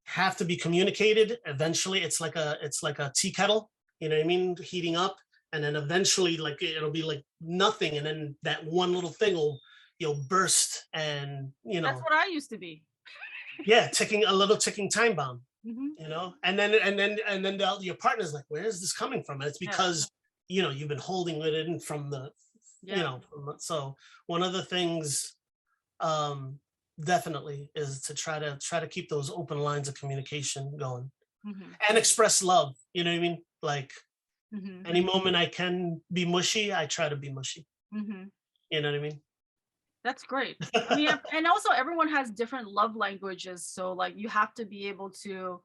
have to be communicated, eventually it's like a tea kettle. You know what I mean? Heating up, and then eventually, like, it'll be like nothing, and then that one little thing you'll burst, and That's what I used to be. yeah, ticking a little ticking time bomb. Mhm. And then your partner's like, where is this coming from? And it's Yeah. because you've been holding it in from the Yeah. so one of the things, um definitely, is to try to keep those open lines of communication going, Mhm. and express love. You know what I mean? Like, Mhm. any moment I can be mushy, I try to be mushy. Mhm. You know what I mean? That's great. I mean, and also everyone has different love languages, so like you have to be able to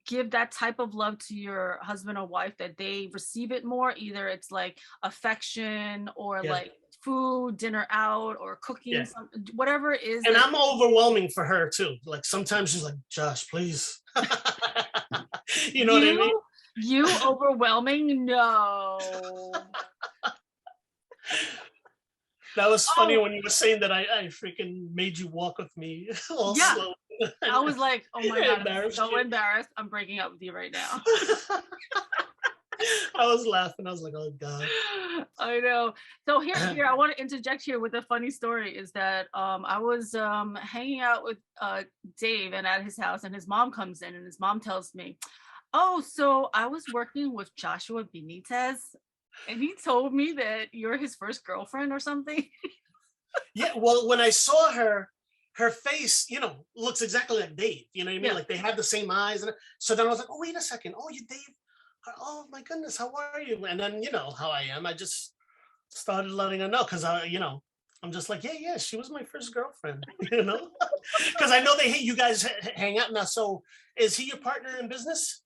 give that type of love to your husband or wife that they receive it more. Either it's like affection or Yeah, like food, dinner out, or cooking, yeah. some whatever it is And that I'm overwhelming for her too. Like sometimes she's like, Josh, please. You know what I mean? you overwhelming. No. That was funny Oh, when you were saying that I freaking made you walk with me all yeah. slow. I was like, oh my I God, I'm embarrassed so you. embarrassed. I'm breaking up with you right now. I was laughing. I was like, oh God. I know. So here, I want to interject here with a funny story. Is that I was hanging out with Dave and at his house, and his mom comes in, and his mom tells me, "Oh, so I was working with Joshua Benitez, and he told me that you're his first girlfriend or something." Yeah, well, when I saw her face, looks exactly like Dave. You know what I mean? Yeah. Like they have the same eyes, and so then I was like, oh, wait a second. Oh, you Dave. Oh my goodness, how are you? And then you know how I am. I just started letting her know, because I'm just like, yeah, yeah, she was my first girlfriend. Because I know you guys hang out now. So is he your partner in business?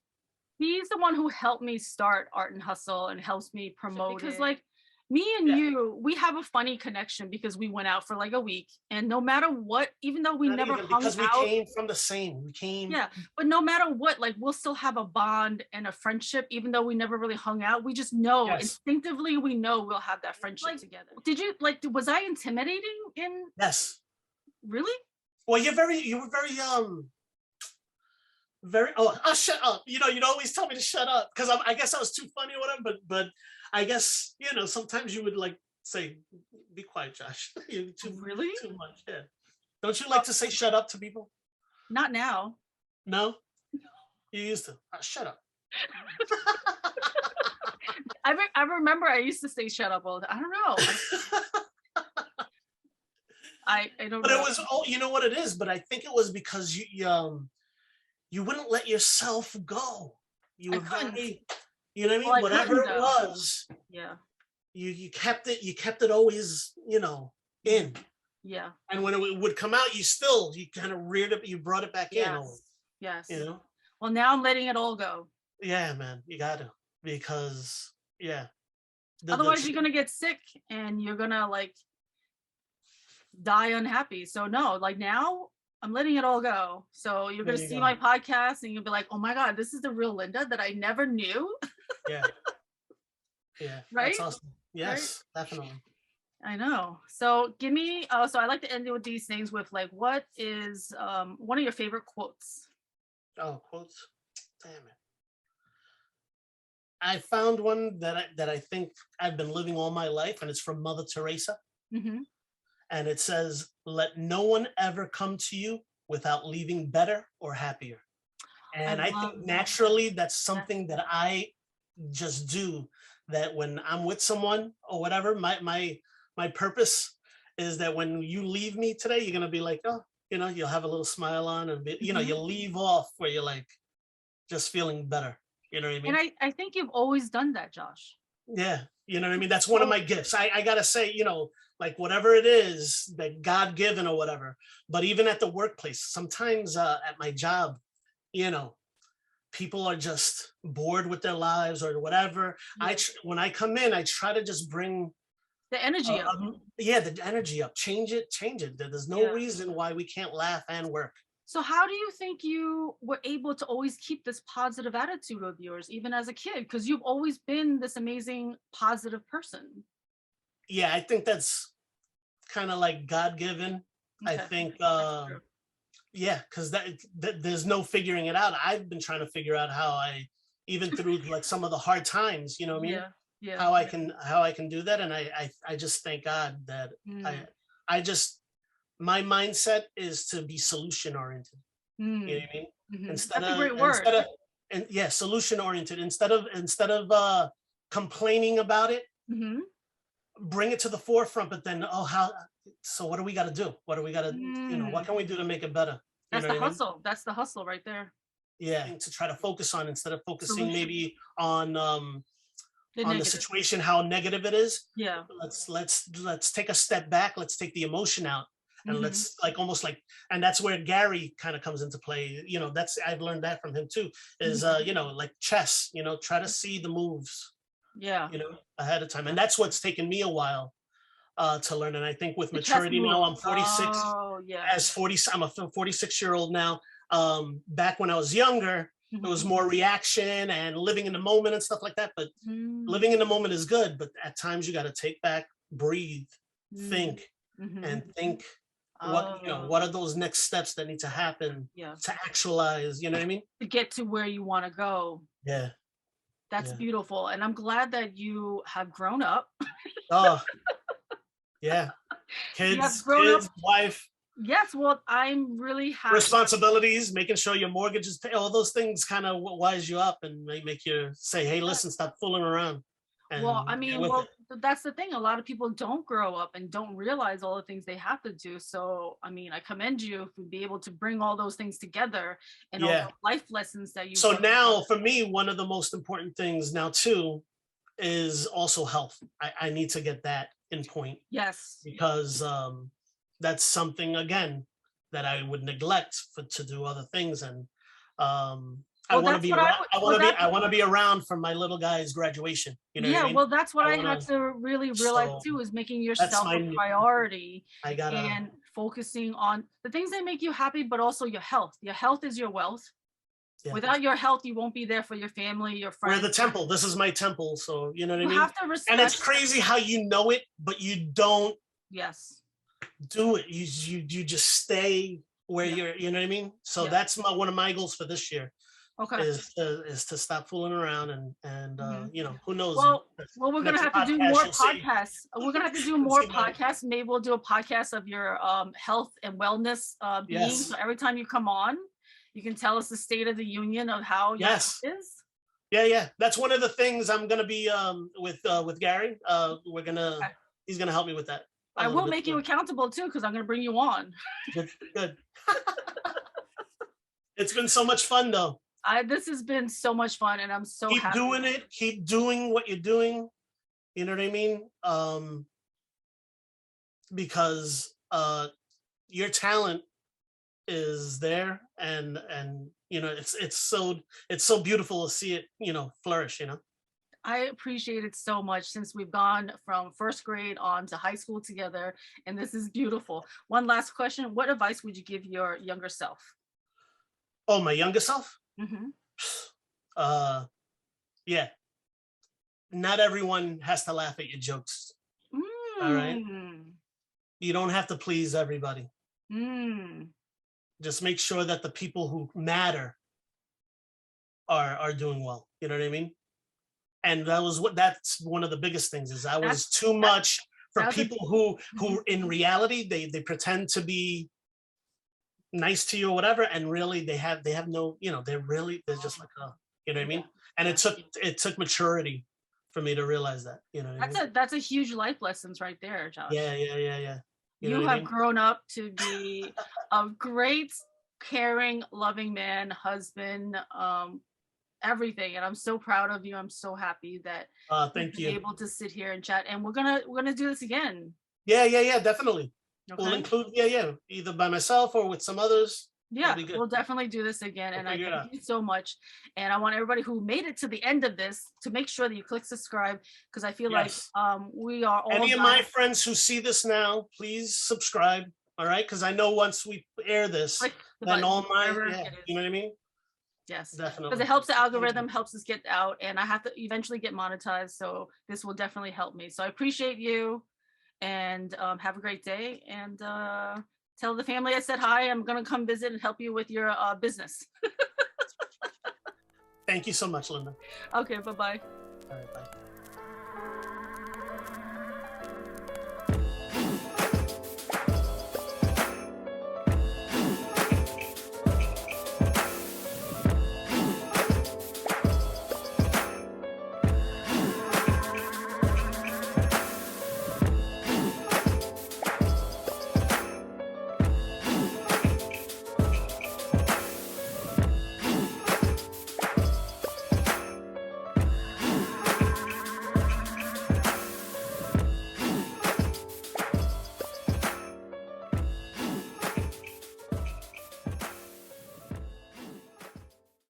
He's the one who helped me start Art and Hustle and helps me promote because, like, me and Yeah, you, we have a funny connection because we went out for like a week, and no matter what, even though we not never even hung because we out, came from the same. We came. yeah, but no matter what, like, we'll still have a bond and a friendship, even though we never really hung out. We just know Yes, instinctively, we know we'll have that friendship together. Did you like? Was I intimidating? In yes. really? Well, you were very. Oh, I'll shut up. You'd always tell me to shut up because I guess I was too funny or whatever. But I guess sometimes you would like say, "Be quiet, Josh. You Really? too much." Yeah. Don't you like to say "shut up" to people? Not now. No. You used to. Shut up. I remember I used to say shut up all the time. I don't know. I don't But know. it was, oh, you know what it is? But I think it was because you wouldn't let yourself go. You were very, you know what I mean? Well, Whatever it was, yeah, you kept it always, in. yeah. And when it would come out, you kind of reared it, you brought it back in. Always, Yes. Well, now I'm letting it all go. Yeah, man, you gotta, because otherwise you're gonna get sick and you're gonna like die unhappy. So no, like now I'm letting it all go. So you're gonna see my podcast and you'll be like, oh my God, this is the real Linda that I never knew. Yeah. Right? That's awesome. Yes, right? Definitely. I know. So give me, so I like to end with these things with like, what is one of your favorite quotes? Oh, quotes. Damn it. I found one that I think I've been living all my life, and it's from Mother Teresa. Mm-hmm. And it says, let no one ever come to you without leaving better or happier. And I think naturally that's something that I just do, that when I'm with someone or whatever, my purpose is that when you leave me today, you're going to be like, oh, you'll have a little smile on and, you'll leave off where you're like just feeling better. You know what I mean? And I think you've always done that, Josh. Yeah. You know what I mean? That's one of my gifts. I got to say, like whatever it is that God given or whatever, but even at the workplace, sometimes at my job, people are just bored with their lives or whatever. Yeah. When I come in, I try to just bring the energy up. The energy up. Change it. There's no reason why we can't laugh and work. So how do you think you were able to always keep this positive attitude of yours, even as a kid? Because you've always been this amazing, positive person. Yeah, I think kind of like God-given. Okay. I think, because that there's no figuring it out. I've been trying to figure out how even through like some of the hard times, you know what I mean? Yeah. How I can do that. And I just thank God that my mindset is to be solution oriented. You know what I mean? Mm-hmm. That's a great word. Solution oriented. Instead of complaining about it, mm-hmm. bring it to the forefront. But then, so what do we got to do? What do we got to, what can we do to make it better? That's the hustle. That's the hustle right there. Yeah, to try to focus on, instead of focusing maybe on the situation, how negative it is. Yeah. Let's take a step back. Let's take the emotion out. And let's and that's where Gary kind of comes into play. I've learned that from him too, is, like chess, try to see the moves, ahead of time. And that's what's taken me a while to learn. And I think with maturity now, I'm 46, I'm a 46-year-old now. Back when I was younger, it was more reaction and living in the moment and stuff like that. But living in the moment is good, but at times you got to take back, breathe, think, and think. What are those next steps that need to happen to actualize, you know what I mean? To get to where you want to go. Yeah. That's beautiful. And I'm glad that you have grown up. Oh, yeah. Kids, wife. Yes, well, I'm really happy. Responsibilities, making sure your mortgage is paid, all those things kind of wise you up and make you say, hey, listen, stop fooling around. Well, I mean, that's the thing. A lot of people don't grow up and don't realize all the things they have to do. So, I mean, I commend you for being able to bring all those things together and all the life lessons that you. So now, for me, one of the most important things now too is also health. I need to get that in point. Yes. Because that's something, again, that I would neglect to do other things. And I want to be around for my little guy's graduation. You know what I mean? Well, that's what I had to really realize too, is making yourself a priority and focusing on the things that make you happy, but also your health. Your health is your wealth. Yeah. Without your health, you won't be there for your family, your friends. We're the temple. This is my temple. So, you know what I mean? You have to respect. And it's crazy how you know it, but you don't do it. You just stay where you're, you know what I mean? So that's one of my goals for this year. Okay. Is to stop fooling around and who knows? Well, we're gonna have to do more podcasts. We're gonna have to do more podcasts. Maybe we'll do a podcast of your health and wellness being. So every time you come on, you can tell us the state of the union of how your Yes. life is. Yeah. That's one of the things I'm gonna be with Gary. Okay. He's gonna help me with that a I little will bit make you too. accountable too, because I'm going to bring you on. Good. It's been so much fun though. This has been so much fun, and I'm so Keep happy. doing it. Keep doing what you're doing. You know what I mean? Because your talent is there, and it's so beautiful to see it, flourish. I appreciate it so much, since we've gone from first grade on to high school together, and this is beautiful. One last question. What advice would you give your younger self? Oh, my younger self? Hmm. Yeah. Not everyone has to laugh at your jokes. All right. You don't have to please everybody. Just make sure that the people who matter are doing well. You know what I mean? And that's one of the biggest things is I was too much for people who in reality they pretend to be nice to you or whatever, and really they have no, they're just like, oh, you know what I mean? And it took maturity for me to realize that, you know what I mean? That's a huge life lessons right there, Josh. Yeah. You know You what I have mean? grown up to be a great, caring, loving man, husband, everything, and I'm so proud of you. I'm so happy that we've Thank been you. able to sit here and chat, and we're gonna do this again. Yeah, definitely. We'll Okay. include, either by myself or with some others. Yeah, It'll be good. we'll definitely do this again, We'll and I figure it thank out. you so much. And I want everybody who made it to the end of this to make sure that you click subscribe, because I feel like Yes. we are all Any of my friends who see this now, please subscribe. All right, because I know once we air this, click the then button, all my wherever it is. you know what I mean? Yes, Definitely. because it helps the Thank algorithm, you. helps us get out, and I have to eventually get monetized, so this will definitely help me. So I appreciate you, and have a great day, and tell the family I said hi. I'm gonna come visit and help you with your business. Thank you so much, Linda. Okay, bye-bye. All right, bye.